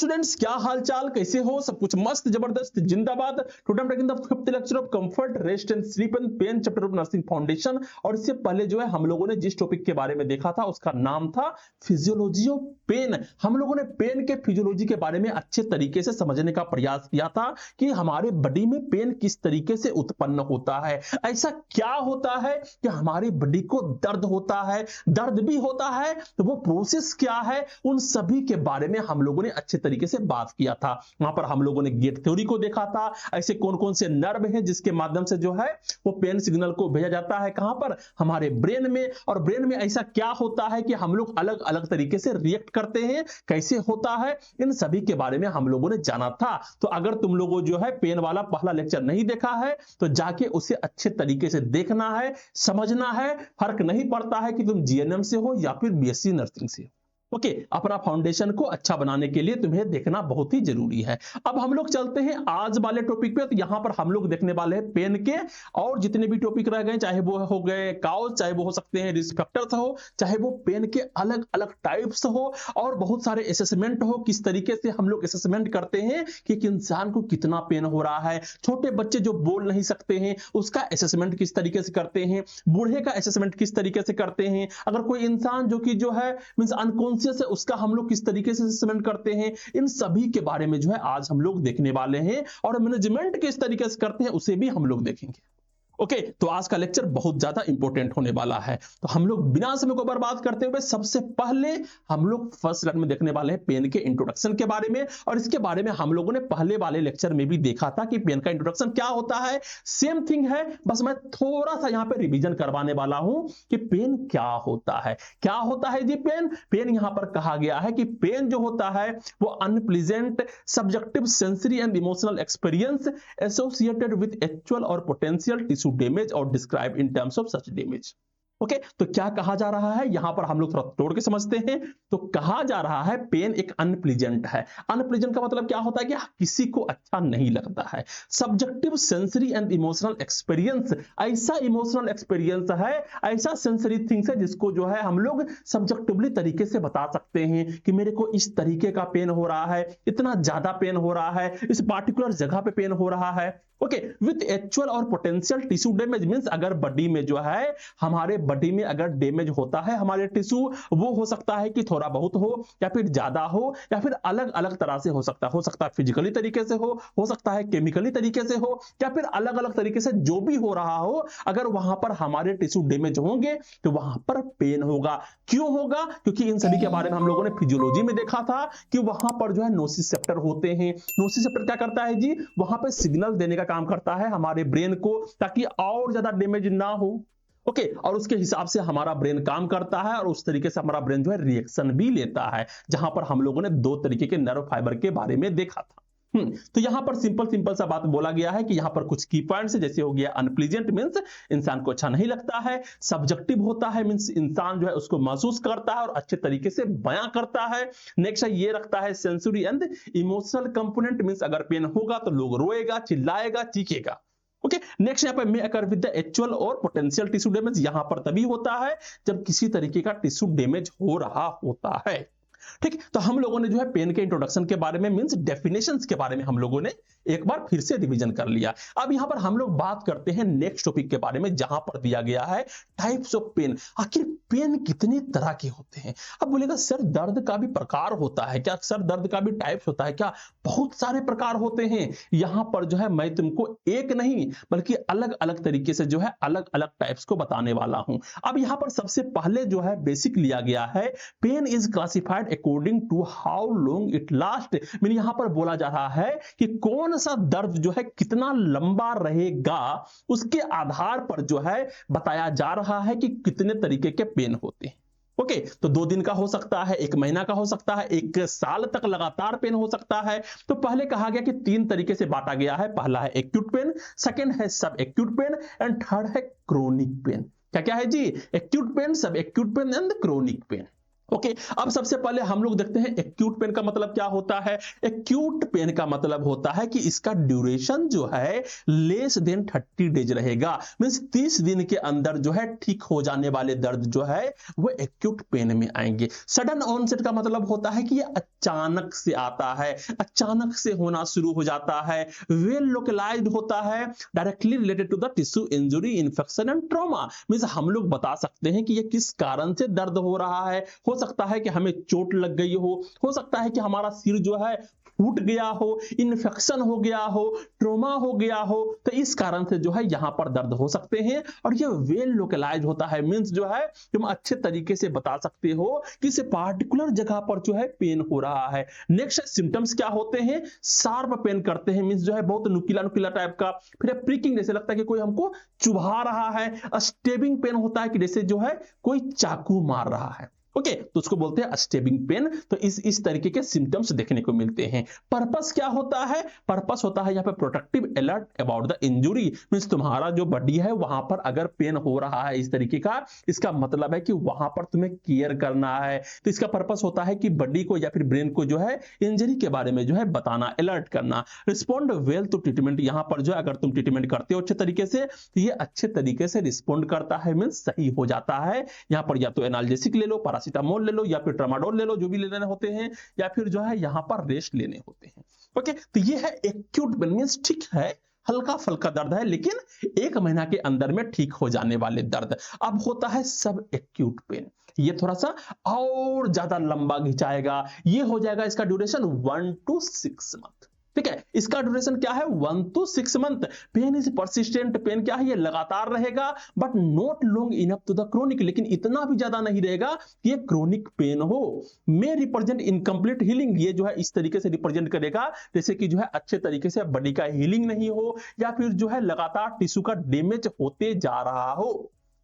Students, क्या हालचाल, कैसे हो? सब कुछ मस्त जबरदस्त जिंदाबाद। Today taking the fifth lecture of comfort rest and sleep and pain chapter of nursing foundation. और इससे पहले जो है हम लोगों ने जिस टॉपिक के बारे में देखा था उसका नाम था फिजियोलॉजी ऑफ पेन। हम लोगों ने पेन के फिजियोलॉजी के बारे में अच्छे तरीके से समझने का प्रयास किया था कि हमारे बॉडी में पेन किस तरीके से उत्पन्न होता है, ऐसा क्या होता है कि हमारी बॉडी को दर्द होता है, दर्द भी होता है तो वो प्रोसेस क्या है, उन सभी के बारे में हम लोगों ने अच्छे तरीके से बात किया था। वहां पर हम लोगों ने गेट थ्योरी को देखा था, ऐसे कौन कौन से नर्व हैं जिसके माध्यम से जो है वो पेन सिग्नल को भेजा जाता है, कहां पर, हमारे ब्रेन में। और ब्रेन में ऐसा क्या होता है कि हम लोग अलग अलग तरीके से रिएक्ट करते हैं, कैसे होता है, इन सभी के बारे में हम लोगों ने जाना था। तो अगर तुम लोगों जो है पेन वाला पहला लेक्चर नहीं देखा है तो जाके उसे अच्छे तरीके से देखना है, समझना है। फर्क नहीं पड़ता है कि तुम जीएनएम से हो या फिर बीएससी नर्सिंग से हो। ओके, अपना फाउंडेशन को अच्छा बनाने के लिए तुम्हें देखना बहुत ही जरूरी है। अब हम लोग चलते हैं आज वाले टॉपिक पे। तो यहां पर हम लोग देखने वाले हैं पेन के और जितने भी टॉपिक रह गए, चाहे वो हो गए काउज, चाहे वो हो सकते हैं रिस्क फैक्टर्स हो, चाहे वो पेन के अलग अलग टाइप्स हो, और बहुत सारे असेसमेंट हो, किस तरीके से हम लोग असेसमेंट करते हैं कि एक इंसान को कितना पेन हो रहा है। छोटे बच्चे जो बोल नहीं सकते हैं उसका असेसमेंट किस तरीके से करते हैं, बूढ़े का असेसमेंट किस तरीके से करते हैं, अगर कोई इंसान जो कि जो है मींस अनकॉन्शियस से उसका हम लोग किस तरीके से असेसमेंट करते हैं, इन सभी के बारे में जो है आज हम लोग देखने वाले हैं। और मैनेजमेंट किस तरीके से करते हैं उसे भी हम लोग देखेंगे। ओके, तो आज का लेक्चर बहुत ज्यादा इंपॉर्टेंट होने वाला है। तो हम लोग बिना समय को बर्बाद करते हुए सबसे पहले हम लोग फर्स्ट लेक्चर में देखने वाले हैं पेन के इंट्रोडक्शन के बारे में। और इसके बारे में हम लोगों ने पहले वाले लेक्चर में भी देखा था कि पेन का इंट्रोडक्शन क्या होता है। सेम थिंग है, बस मैं थोड़ा सा यहां पे रिवीजन करवाने वाला हूं कि पेन क्या होता है। क्या होता है जी पेन? पेन यहां पर कहा गया है कि पेन जो होता है वो unpleasant subjective sensory and emotional experience associated with actual और potential tissue damage or described in terms of such damage। Okay, तो क्या कहा जा रहा है यहां पर हम लोग थोड़ा तोड़ के समझते हैं। तो कहा जा रहा है पेन एक अनप्लीजेंट है। अनप्लीजेंट का मतलब क्या होता है कि किसी को अच्छा नहीं लगता है। Subjective sensory and emotional experience, ऐसा इमोशनल एक्सपीरियंस है, ऐसा सेंसरी थिंग्स है जिसको जो है हम लोग सब्जेक्टिवली तरीके से बता सकते हैं कि मेरे को इस तरीके का पेन हो रहा है, इतना ज्यादा पेन हो रहा है, इस पार्टिकुलर जगह पे पेन हो रहा है। ओके, विद एक्चुअल और पोटेंशियल टिश्यू डैमेज मींस अगर बॉडी में जो है, हमारे बॉडी में अगर डैमेज होता है हमारे टिश्यू, वो हो सकता है कि थोड़ा बहुत हो या फिर ज्यादा हो या फिर अलग अलग तरह से हो सकता है फिजिकली तरीके से हो सकता है केमिकली तरीके से हो, या फिर अलग अलग तरीके से जो भी हो रहा हो, अगर वहां पर हमारे टिश्यू डैमेज होंगे तो वहां पर पेन होगा। क्यों होगा? क्योंकि इन सभी के बारे में हम लोगों ने फिजियोलॉजी में देखा था कि वहां पर जो है नोसिसेप्टर होते हैं। नोसिसेप्टर क्या करता है जी? वहां पर सिग्नल देने का काम करता है हमारे ब्रेन को ताकि और ज्यादा डैमेज ना हो। ओके, और उसके हिसाब से हमारा ब्रेन काम करता है और उस तरीके से हमारा ब्रेन जो है रिएक्शन भी लेता है, जहां पर हम लोगों ने दो तरीके के नर्व फाइबर के बारे में देखा था। तो यहां पर सिंपल सा बात बोला गया है कि यहां पर कुछ की पॉइंट्स जैसे हो गया अनप्लीजेंट मींस इंसान को अच्छा नहीं लगता है, सब्जेक्टिव होता है मींस इंसान जो है उसको महसूस करता है और अच्छे तरीके से बयां करता है। नेक्स्ट है ये रखता है sensory and emotional component means अगर पेन होगा तो लोग रोएगा, चिल्लाएगा, चीखेगा। ओके, नेक्स्ट यहाँ पे मे अकर विद द एक्चुअल और पोटेंशियल टिश्यू डैमेज, यहां पर तभी होता है जब किसी तरीके का टिश्यू डैमेज हो रहा होता है। ठीक, तो हम लोगों ने जो है पेन के इंट्रोडक्शन के बारे में मींस डेफिनेशंस के बारे में हम लोगों ने एक बार फिर से रिवीजन कर लिया। अब यहां पर हम लोग बात करते हैं नेक्स्ट टॉपिक के बारे में, जहां पर दिया गया है टाइप्स ऑफ पेन। आखिर पेन कितने तरह के होते हैं? अब बोलेगा सर दर्द का भी प्रकार होता है क्या? सर दर्द का भी टाइप्स होता है क्या? बहुत सारे प्रकार होते हैं। यहां पर जो है मैं तुमको एक नहीं बल्कि अलग अलग तरीके से जो है अलग अलग टाइप्स को बताने वाला हूं। अब यहां पर सबसे पहले जो है बेसिक लिया गया है, pain is classified according to how long it last. Mean यहां पर बोला जा रहा है कि कौन सा दर्द जो है कितना लंबा रहेगा, उसके आधार पर जो है बताया जा रहा है कि कितने तरीके के पेन होते हैं। ओके, तो 2 दिन का हो सकता है, 1 महीना का हो सकता है, 1 साल तक लगातार पेन हो सकता है। तो पहले कहा गया कि 3 तरीके से बांटा गया है। पहला है एक्यूट पेन, सेकंड है सब एक्यूट पेन एंड थर्ड है क्रोनिक पेन। क्या क्या है जी? एक्यूट पेन, सब acute pain and chronic pain. Okay अब सबसे पहले हम लोग देखते हैं एक्यूट पेन का मतलब क्या होता है। एक्यूट पेन का मतलब होता है कि इसका ड्यूरेशन जो है लेस देन 30 डेज रहेगा, मींस 30 दिन के अंदर जो है ठीक हो जाने वाले दर्द जो है वो एक्यूट पेन में आएंगे। सडन ऑनसेट का मतलब होता है कि ये अचानक से आता है, अचानक से होना शुरू हो जाता है, वेल लोकलाइज्ड होता है, directly related to the tissue injury, infection and trauma. Means हम लोग बता सकते हैं कि ये किस कारण से दर्द हो रहा है। हो सकता है कि हमें चोट लग गई हो सकता है कि हमारा सिर जो है फूट गया हो, इन्फेक्शन हो गया हो, ट्रोमा हो गया हो, तो इस कारण से जो है यहां पर दर्द हो सकते हैं। और ये वेल लोकलाइज होता है, मींस जो है तुम अच्छे तरीके से बता सकते हो कि इस पार्टिकुलर जगह पर जो है पेन हो रहा है। नेक्स्ट सिम्टम्स क्या होते हैं, शार्प पेन करते हैं, मींस जो है बहुत नुकीला नुकीला टाइप का, फिर प्रिकिंग जैसे लगता है कि कोई हमको चुभा रहा है। स्टेबिंग पेन होता है कि जैसे जो है कोई चाकू मार रहा है। ओके तो उसको बोलते हैं स्टेबिंग पेन। तो इस तरीके के सिम्टम्स देखने को मिलते हैं। पर्पस क्या होता है, पर्पस होता है यहाँ पे protective alert about the injury, means तुम्हारा जो बॉडी है वहां पर अगर पेन हो रहा है इस तरीके का, इसका मतलब है कि वहां पर तुम्हें केयर करना है। तो इसका पर्पस होता है कि बॉडी को या फिर ब्रेन को जो है इंजरी के बारे में जो है बताना, अलर्ट करना। रिस्पॉन्ड वेल टू ट्रीटमेंट, यहाँ पर जो अगर तुम ट्रीटमेंट करते हो अच्छे तरीके से तो ये अच्छे तरीके से रिस्पॉन्ड करता है, मींस सही हो जाता है। यहाँ पर या तो एनाल्जेसिक ले लो, पैरासिटामोल ले लो या फिर ट्रामाडोल ले लो, जो भी लेने होते हैं, या फिर जो है यहां पर रेस्ट लेने होते हैं। ओके तो ये है एक्यूट पेन, मींस ठीक है हल्का फल्का दर्द है लेकिन 1 महीना के अंदर में ठीक हो जाने वाले दर्द। अब होता है सब एक्यूट पेन, ये थोड़ा सा और ज्यादा लंबा खिंचाएगा, ये हो जाएगा इसका ड्यूरेशन 1 to 6 मंथ। ठीक है इसका ड्यूरेशन क्या है 1 to 6 month. Pain is persistent, pain क्या है ये लगातार रहेगा, but not long enough to the chronic, लेकिन इतना भी ज्यादा नहीं रहेगा कि ये क्रोनिक पेन हो। मे रिप्रेजेंट इनकम्प्लीट हीलिंग, ये जो है इस तरीके से रिप्रेजेंट करेगा जैसे कि जो है अच्छे तरीके से बॉडी का हीलिंग नहीं हो, या फिर जो है लगातार टिश्यू का डैमेज होते जा रहा हो।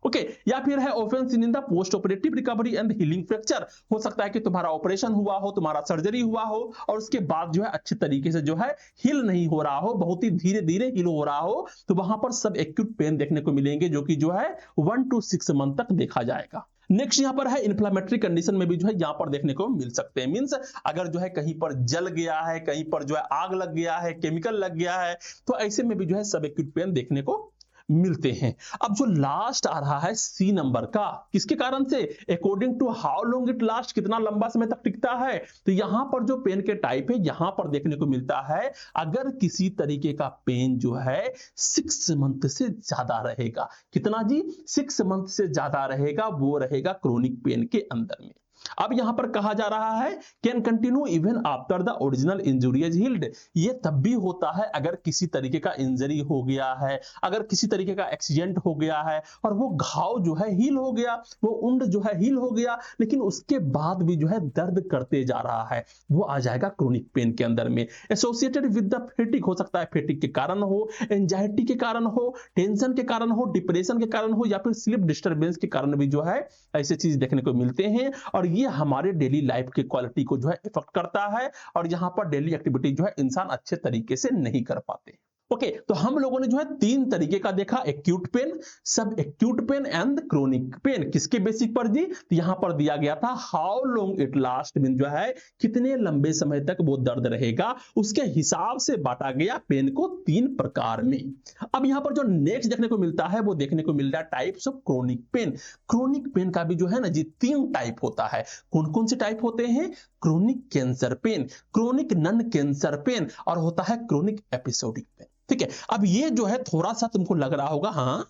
ओके या फिर है offence in the post operative recovery and healing fracture, हो सकता है कि तुम्हारा ऑपरेशन हुआ हो, तुम्हारा सर्जरी हुआ हो और उसके बाद जो है अच्छे तरीके से जो है हील नहीं हो रहा हो, बहुत ही धीरे धीरे हील हो रहा हो, तो वहां पर सब एक्यूट पेन देखने को मिलेंगे जो कि जो है 1 to 6 मंथ तक देखा जाएगा। नेक्स्ट यहाँ पर है इन्फ्लामेटरी कंडीशन में भी जो है यहाँ पर देखने को मिल सकते हैं, मींस अगर जो है कहीं पर जल गया है, कहीं पर जो है आग लग गया है, केमिकल लग गया है, तो ऐसे में भी जो है सब एक्यूट पेन देखने को मिलते हैं। अब जो लास्ट आ रहा है सी नंबर का, किसके कारण से, according to how long it last, कितना लंबा समय तक टिकता है। तो यहां पर जो पेन के टाइप है यहां पर देखने को मिलता है, अगर किसी तरीके का पेन जो है 6 मंथ से ज्यादा रहेगा, कितना जी 6 मंथ से ज्यादा रहेगा, वो रहेगा क्रोनिक पेन के अंदर में। अब यहां पर कहा जा रहा है can continue even after the original injury is healed, ये तब भी होता है अगर किसी तरीके का इंजरी हो गया है, अगर किसी तरीके का एक्सीडेंट हो गया है और वो घाव जो है हील हो गया, वो उंड जो है हील हो गया, लेकिन उसके बाद भी जो है दर्द करते जा रहा है, वो आ जाएगा क्रोनिक पेन के अंदर में। एसोसिएटेड विद द फेटिक, हो सकता है फेटिक के कारण हो, एंजाइटी के कारण हो, टेंशन के कारण हो, डिप्रेशन के कारण हो, या फिर स्लीप डिस्टर्बेंस के कारण भी जो है ऐसे चीज देखने को मिलते हैं। और ये हमारे डेली लाइफ की क्वालिटी को जो है इफेक्ट करता है, और यहां पर डेली एक्टिविटी जो है इंसान अच्छे तरीके से नहीं कर पाते। ओके तो हम लोगों ने जो है 3 तरीके का देखा, एक्यूट पेन, सब acute pain and chronic pain. किसके बेसिक पर जी, तो यहां पर दिया गया था how long it last, mean जो है कितने लंबे समय तक वो दर्द रहेगा, उसके हिसाब से बांटा गया पेन को 3 प्रकार में। अब यहां पर जो नेक्स्ट देखने को मिलता है वो देखने को मिल रहा है types of chronic pain. Chronic pain का भी जो है ना जी 3 टाइप होता है। कौन कौन से टाइप होते हैं, chronic cancer pain, chronic non cancer pain, और होता है क्रोनिक एपिसोडिक पेन। ठीक है अब ये जो है थोड़ा सा तुमको लग रहा होगा, हाँ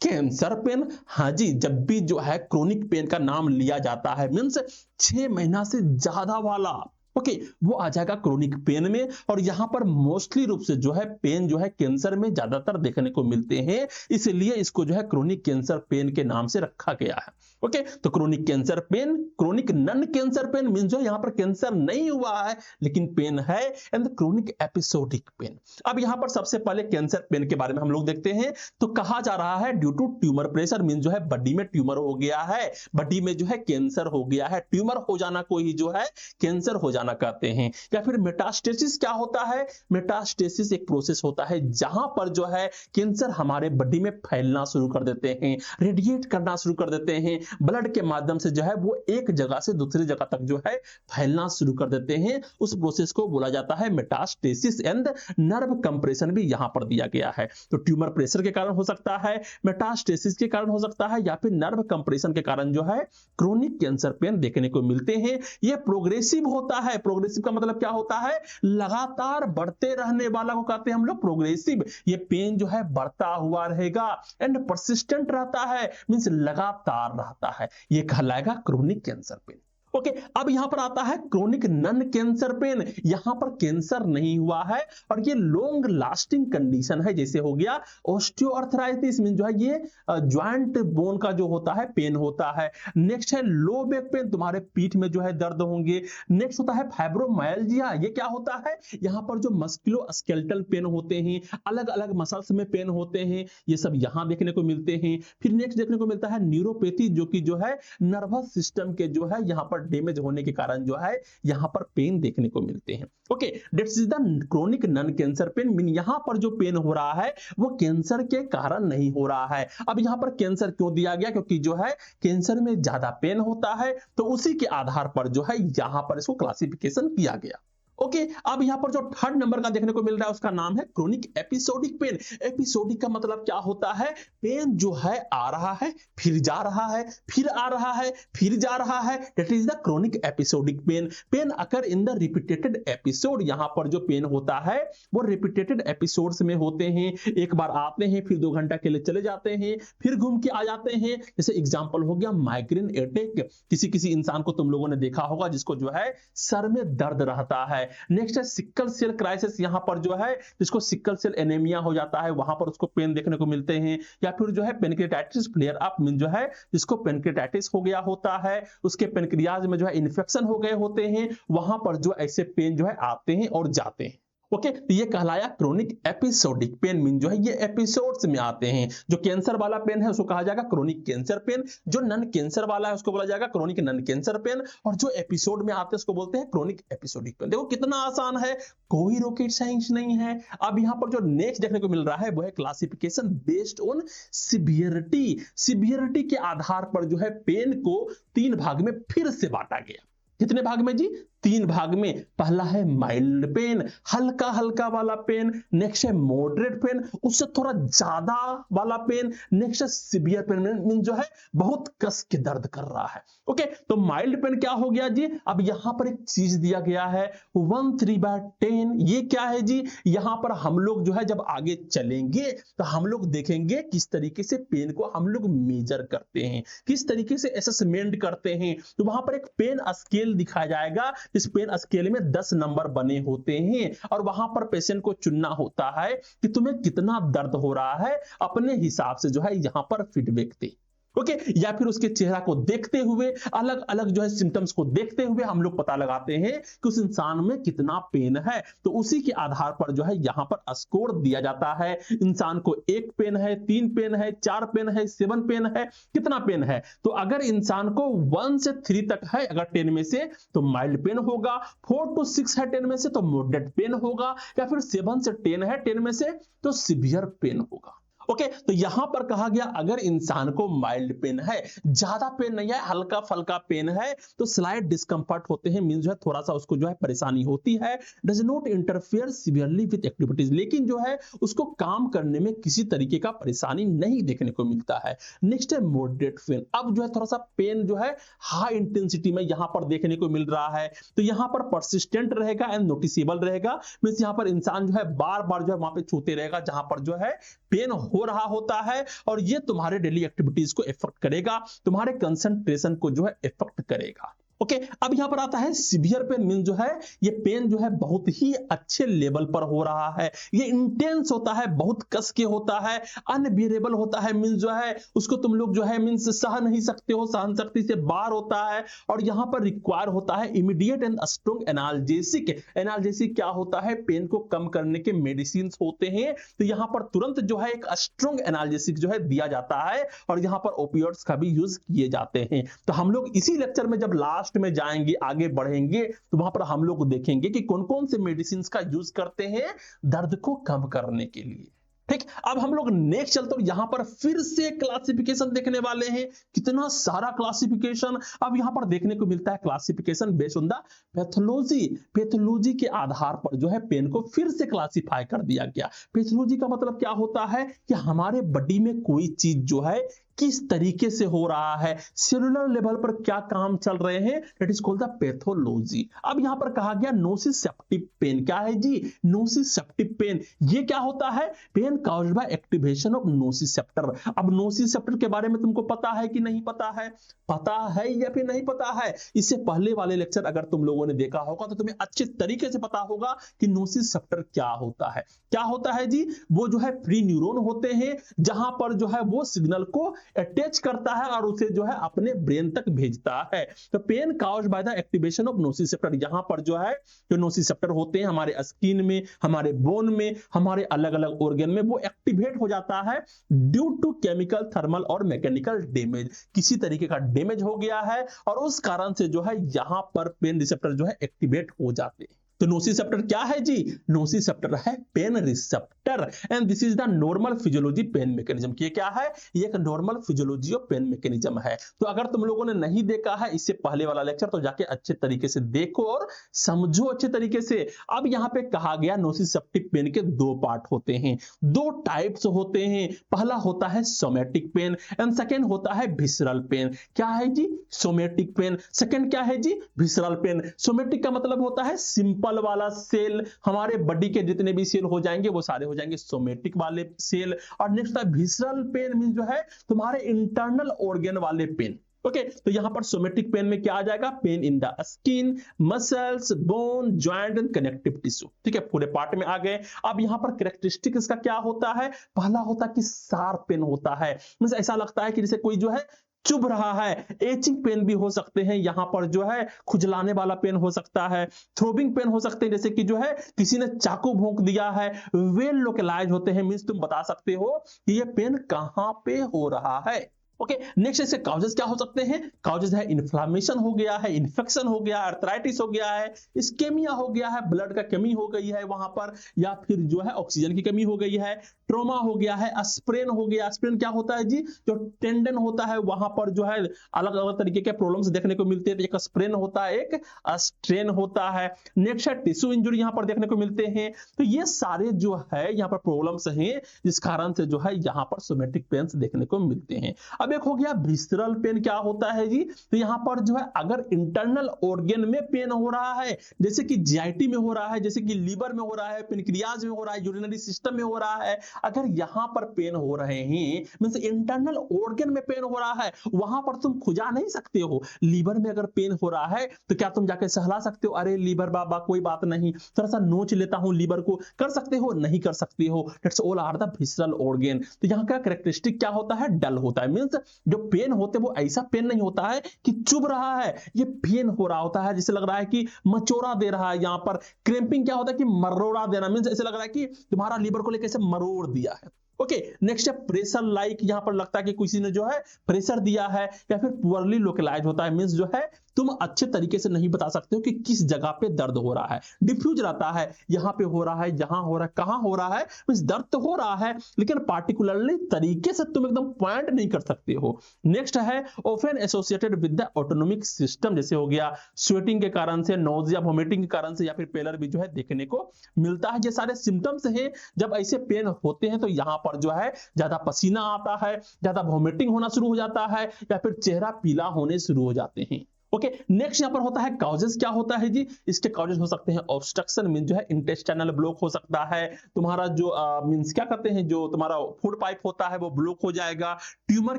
कैंसर पेन, हाँ जी जब भी जो है क्रोनिक पेन का नाम लिया जाता है मींस 6 महीना से ज्यादा वाला, ओके वो आ जाएगा क्रोनिक पेन में। और यहां पर मोस्टली रूप से जो है पेन जो है कैंसर में ज्यादातर देखने को मिलते हैं, इसलिए इसको जो है क्रोनिक कैंसर पेन के नाम से रखा गया है। ओके तो chronic cancer pain, chronic non cancer pain mean जो यहां पर कैंसर नहीं हुआ है लेकिन पेन है, एंड क्रोनिक एपिसोडिक पेन। अब यहां पर सबसे पहले कैंसर पेन के बारे में हम लोग देखते हैं। तो कहा जा रहा है due to tumour pressure, mean जो है बॉडी में ट्यूमर हो गया है, बॉडी में जो है कैंसर हो गया है। ट्यूमर हो जाना कोई जो है कैंसर हो जाना जाना कहते हैं। या फिर मेटास्टेसिस क्या होता है? मेटास्टेसिस एक प्रोसेस होता है जहां पर जो है कैंसर हमारे बॉडी में फैलना शुरू कर देते हैं, रेडिएट करना शुरू कर देते हैं, ब्लड के माध्यम से जो है वो एक जगह से दूसरी जगह तक जो है फैलना शुरू कर देते हैं। उस प्रोसेस को बोला जाता है मेटास्टेसिस एंड नर्व कंप्रेशन भी यहां पर दिया गया है। तो ट्यूमर प्रेशर के कारण हो सकता है, मेटास्टेसिस के कारण हो सकता है, या फिर नर्व कंप्रेशन के कारण जो है क्रोनिक कैंसर पेन देखने को मिलते हैं। यह प्रोग्रेसिव होता है। प्रोग्रेसिव का मतलब क्या होता है? लगातार बढ़ते रहने वाला को कहते हैं हम लोग प्रोग्रेसिव। ये पेन जो है बढ़ता हुआ रहेगा एंड परसिस्टेंट रहता है, मींस लगातार रहता है, ये कहलाएगा क्रोनिक कैंसर पेन। ओके, अब यहां पर आता है क्रोनिक नन कैंसर पेन। यहां पर कैंसर नहीं हुआ है और ये लॉन्ग लास्टिंग कंडीशन है। जैसे हो गया ऑस्टियोआर्थराइटिस, मीन जो है ये ज्वाइंट बोन का जो होता है पेन होता है। नेक्स्ट है लो बैक पेन, तुम्हारे पीठ में जो है दर्द होंगे। नेक्स्ट होता है फाइब्रोमाइल्जिया, ये क्या होता है? यहां पर जो मस्कुलोस्केलेटल पेन होते हैं, अलग अलग मसल्स में पेन होते हैं, ये सब यहां देखने को मिलते हैं। फिर नेक्स्ट देखने को मिलता है न्यूरोपैथी, जो कि जो है नर्वस सिस्टम के जो है यहां पर डैमेज होने के कारण जो है यहां पर पेन देखने को मिलते हैं। Okay, that's is the chronic non cancer pain, mean यहां पर जो पेन हो रहा है वो कैंसर के कारण नहीं हो रहा है। अब यहां पर कैंसर क्यों दिया गया? क्योंकि जो है कैंसर में ज्यादा पेन होता है, तो उसी के आधार पर जो है यहां पर इसको क्लासिफिकेशन किया गया। ओके, अब यहां पर जो थर्ड नंबर का देखने को मिल रहा है उसका नाम है क्रोनिक एपिसोडिक पेन। एपिसोडिक का मतलब क्या होता है? पेन जो है आ रहा है, फिर जा रहा है, फिर आ रहा है, फिर जा रहा है, that is the chronic episodic pain. Pain occur in the repeated episode. यहां पर जो पेन होता है वो रिपीटेड एपिसोड्स में होते हैं। एक बार आते हैं, फिर 2 घंटा के लिए चले जाते हैं, फिर घूम के आ जाते हैं। जैसे एग्जांपल हो गया माइग्रेन अटैक। किसी इंसान को तुम लोगों ने देखा होगा जिसको जो है सर में दर्द रहता है। नेक्स्ट है सिकल सेल क्राइसिस, यहां पर जो है जिसको सिकल सेल एनीमिया हो जाता है वहां पर उसको पेन देखने को मिलते हैं। या फिर जो है पेनक्रियाटाइटिस फ्लेयर अप, मीन जो है जिसको पेनक्रियाटाइटिस हो गया होता है, उसके पेनक्रियाज में जो है इन्फेक्शन हो गए होते हैं, वहां पर जो ऐसे पेन जो है आते हैं और जाते हैं। ओके, तो ये कहलाया क्रोनिक एपिसोडिक पेन, मीन जो है ये एपिसोड्स में आते हैं। जो कैंसर वाला पेन है उसको कहा जाएगा क्रोनिक कैंसर पेन, जो नन कैंसर वाला है उसको बोला जाएगा क्रोनिक नन कैंसर पेन, और जो एपिसोड में आते हैं उसको बोलते हैं क्रोनिक एपिसोडिक पेन। देखो कितना आसान है, कोई रॉकेट साइंस नहीं है। अब यहां पर जो नेक्स्ट देखने को मिल रहा है वो है classification based on severity. Severity के आधार पर जो है पेन को 3 भाग में फिर से बांटा गया। कितने भाग में जी? 3 भाग में। पहला है माइल्ड पेन, हल्का हल्का वाला पेन। नेक्स्ट है मॉडरेट पेन, उससे थोड़ा ज्यादा वाला पेन। नेक्स्ट है सीवियर पेन, मीन जो है बहुत कस के दर्द कर रहा है। ओके, तो माइल्ड पेन क्या हो गया जी? अब यहां पर एक चीज दिया गया है 1/3/10। ये क्या है जी? यहां पर हम लोग जो है जब आगे चलेंगे तो हम लोग देखेंगे किस तरीके से पेन को हम लोग मेजर करते हैं, किस तरीके से असेसमेंट करते हैं। तो वहां पर एक पेन स्केल दिखाया जाएगा। इस पेन स्केल में 10 नंबर बने होते हैं और वहां पर पेशेंट को चुनना होता है कि तुम्हें कितना दर्द हो रहा है, अपने हिसाब से जो है यहां पर फीडबैक दे। ओके, या फिर उसके चेहरा को देखते हुए, अलग अलग जो है सिम्टम्स को देखते हुए हम लोग पता लगाते हैं कि उस इंसान में कितना पेन है। तो उसी के आधार पर जो है यहां पर स्कोर दिया जाता है। इंसान को 1 पेन है, 3 पेन है, 4 पेन है, 7 पेन है, कितना पेन है। तो अगर इंसान को 1 से 3 तक है अगर 10 में से तो माइल्ड पेन होगा, 4 to 6 है 10 में से तो मॉडरेट पेन होगा, या फिर 7 से 10 है 10 में से तो सीवियर पेन होगा। ओके, तो यहां पर कहा गया अगर इंसान को माइल्ड पेन है, ज्यादा पेन नहीं है, हल्का फल्का पेन है, तो स्लाइट डिस्कंफर्ट होते हैं, मीन जो है थोड़ा सा उसको जो है परेशानी होती है, does not interfere severely with activities, लेकिन जो है उसको काम करने में किसी तरीके का परेशानी नहीं देखने को मिलता है। नेक्स्ट है मॉडरेट पेन। अब जो है थोड़ा सा पेन जो है हाई इंटेंसिटी में यहां पर देखने को मिल रहा है, तो यहां पर परसिस्टेंट रहेगा एंड नोटिसेबल रहेगा, मींस यहां पर इंसान जो है बार बार जो है वहां पे छूते रहेगा जहां पर जो है पेन हो रहा होता है, और ये तुम्हारे डेली एक्टिविटीज को इफेक्ट करेगा, तुम्हारे कंसंट्रेशन को जो है इफेक्ट करेगा। ओके, अब यहां पर आता है सीवियर पेन, मीन जो है ये पेन जो है बहुत ही अच्छे लेवल पर हो रहा है, ये इंटेंस होता है, बहुत कस के होता है, अनबियरेबल होता है, मीन जो है उसको तुम लोग जो है मींस सह नहीं सकते हो, सहन शक्ति से बाहर होता है, और यहां पर रिक्वायर होता है immediate and strong analgesic. Analgesic क्या होता है? पेन को कम करने के मेडिसिन होते हैं, तो यहां पर तुरंत जो है एक स्ट्रॉन्ग एनाल्जेसिक जो है दिया जाता है, और यहां पर ओपियोइड्स का भी यूज किए जाते हैं। तो हम लोग इसी लेक्चर में जब लास्ट पास्ट में जाएंगे, आगे बढ़ेंगे, तो वहां पर हम लोग देखेंगे कि कौन कौन से मेडिसिन का यूज करते हैं दर्द को कम करने के लिए। ठीक, अब हम लोग नेक्स्ट चलते हैं, यहां पर फिर से क्लासिफिकेशन देखने वाले हैं। कितना सारा क्लासिफिकेशन अब यहां पर देखने को मिलता है। Classification based on the pathology, pathology के आधार पर जो है पेन को फिर से क्लासिफाई कर दिया गया। पैथोलॉजी का मतलब क्या होता है कि हमारे बॉडी में कोई चीज जो है किस तरीके से हो रहा है, सेलुलर लेवल पर क्या काम चल रहे हैं, that is called the pathology. अब यहां पर कहा गया नोसिसेप्टिव पेन। क्या है जी? नोसिसेप्टिव पेन। ये क्या होता है? Pain caused by activation of nociceptor. अब नोसिसेप्टर के बारे में तुमको पता है कि नहीं पता है? पता है या फिर नहीं पता है? इससे पहले वाले लेक्चर अगर तुम लोगों ने देखा होगा तो तुम्हें अच्छे तरीके से पता होगा कि नोसिसेप्टर क्या होता है। क्या होता है जी? वो जो है फ्री न्यूरॉन होते हैं, जहां पर जो है वो सिग्नल को अटैच करता है और उसे जो है अपने ब्रेन तक भेजता है। तो pain caused by the activation of nociceptor. यहां पर जो है जो नोसिसेप्टर होते हैं हमारे स्किन में, हमारे बोन में, हमारे अलग अलग ऑर्गन में, वो एक्टिवेट हो जाता है ड्यू टू केमिकल, थर्मल और मैकेनिकल डैमेज। किसी तरीके का डैमेज हो गया है और उस कारण से जो है यहां पर पेन रिसेप्टर जो है एक्टिवेट हो जाते हैं। तो नोसिसेप्टर क्या है जी? नोसिसेप्टर है pain receptor and this is the normal physiology pain mechanism. ये क्या है? ये एक normal physiology of pain mechanism है। तो अगर तुम लोगों ने नहीं देखा है इससे पहले वाला लेक्चर तो जाके अच्छे तरीके से देखो और समझो अच्छे तरीके से। अब यहां पे कहा गया नोसिसेप्टिव पेन के दो पार्ट होते हैं, दो टाइप्स होते हैं। पहला होता है सोमैटिक पेन एंड सेकेंड होता है विसरल पेन। क्या है जी? Somatic pen. सेकेंड क्या है जी? Visceral pen. सोमैटिक का मतलब होता है सिंपल वाला सेल, हमारे बॉडी के जितने भी सेल हो जाएंगे वो सारे हो जाएंगे सोमैटिक वाले सेल। और नेक्स्ट है विसरल पेन, मीन जो है तुम्हारे इंटरनल ऑर्गन वाले पेन। ओके, तो यहां पर सोमैटिक पेन में क्या आ जाएगा? Pain in the skin, muscles, bone, joint and connective tissue. ठीक है, पूरे पार्ट में आ गए। अब यहां पर कैरेक्टरिस्टिक इसका क्या होता है? पहला होता है कि शार्प पेन होता है, मींस ऐसा लगता है कि जैसे कोई जो है चुभ रहा है। एचिंग पेन भी हो सकते हैं, यहां पर जो है खुजलाने वाला पेन हो सकता है। थ्रोबिंग पेन हो सकते हैं, जैसे कि जो है किसी ने चाकू भोंक दिया है। वेल लोकलाइज होते हैं, मींस तुम बता सकते हो कि ये पेन कहां पे हो रहा है। ओके, नेक्स्ट इसके काउजेस क्या हो सकते हैं? काउजेस है इन्फ्लामेशन हो गया है, इन्फेक्शन हो गया है, आर्थराइटिस हो गया है, इस्केमिया हो गया है, ब्लड का कमी हो गई है वहां पर, या फिर जो है ऑक्सीजन की कमी हो गई है, ट्रोमा हो गया है, स्प्रेन हो गया। स्प्रेन क्या होता है जी? जो टेंडन होता है वहां पर जो है अलग अलग तरीके के प्रॉब्लम्स देखने को मिलते हैं। एक स्प्रेन होता है, एक स्ट्रेन होता है। नेक्स्ट है टिश्यू इंजरी यहां पर देखने को मिलते हैं। तो ये सारे जो है यहाँ पर प्रॉब्लम्स हैं जिस कारण से जो है यहाँ पर सोमैटिक पेन्स देखने को मिलते हैं। अब एक हो गया विसरल पेन। क्या होता है जी? तो यहां पर जो है अगर इंटरनल ऑर्गन में पेन हो रहा है, जैसे कि जीआईटी में हो रहा है, जैसे कि लीवर में हो रहा है, पेनक्रियाज में हो रहा है, यूरिनरी सिस्टम में हो रहा है, अगर यहां पर पेन हो रहे हैं, मींस इंटरनल ऑर्गन में पेन हो रहा है, वहां पर तुम खुजा नहीं सकते हो। लीवर में अगर पेन हो रहा है तो क्या तुम जाके सहला सकते हो? अरे लीवर बाबा कोई बात नहीं, थोड़ा सा नोच लेता हूं लीवर को, कर सकते हो? नहीं कर सकते हो। That's all are the visceral organ. तो यहां का कैरेक्टरिस्टिक क्या होता है? डल होता है, मींस जो पेन होते हैं वो ऐसा पेन नहीं होता है कि चुभ रहा है, ये पेन हो रहा होता है जैसे लग रहा है कि मचोरा दे रहा है। यहां पर क्रैम्पिंग क्या होता है कि मरोड़ा देना, मींस ऐसे लग रहा है कि तुम्हारा लीवर को लेकर ऐसे मरोड़ दिया है। ओके, नेक्स्ट है प्रेशर लाइक। यहां पर लगता है कि किसी ने जो है प्रेशर दिया है, या फिर पुअरली लोकलाइज होता है, मींस जो है तुम अच्छे तरीके से नहीं बता सकते हो कि किस जगह पे दर्द हो रहा है। डिफ्यूज रहता है, यहां पे हो रहा है, यहां हो रहा है, कहां हो रहा है, मींस दर्द तो हो रहा है लेकिन पार्टिकुलरली तरीके से तुम एकदम पॉइंट नहीं कर सकते हो। नेक्स्ट है often associated with the autonomic system, जैसे हो गया स्वेटिंग के कारण से, नोजिया, वोमिटिंग के कारण से, या फिर पेलर भी जो है देखने को मिलता है। ये सारे सिम्टम्स हैं जब ऐसे पेन होते हैं। तो यहां पर जो है ज्यादा पसीना आता है, ज्यादा वोमिटिंग होना शुरू हो जाता है, या फिर चेहरा पीला होने शुरू हो जाते हैं। ओके, नेक्स्ट यहां पर होता है काउजेस। क्या होता है जी? इसके काउजेस हो सकते हैं ऑब्स्ट्रक्शन, मीन जो है इंटेस्टाइनल ब्लॉक हो सकता है, तुम्हारा जो मींस क्या कहते हैं, जो तुम्हारा फूड पाइप होता है वो ब्लॉक हो जाएगा। ट्यूमर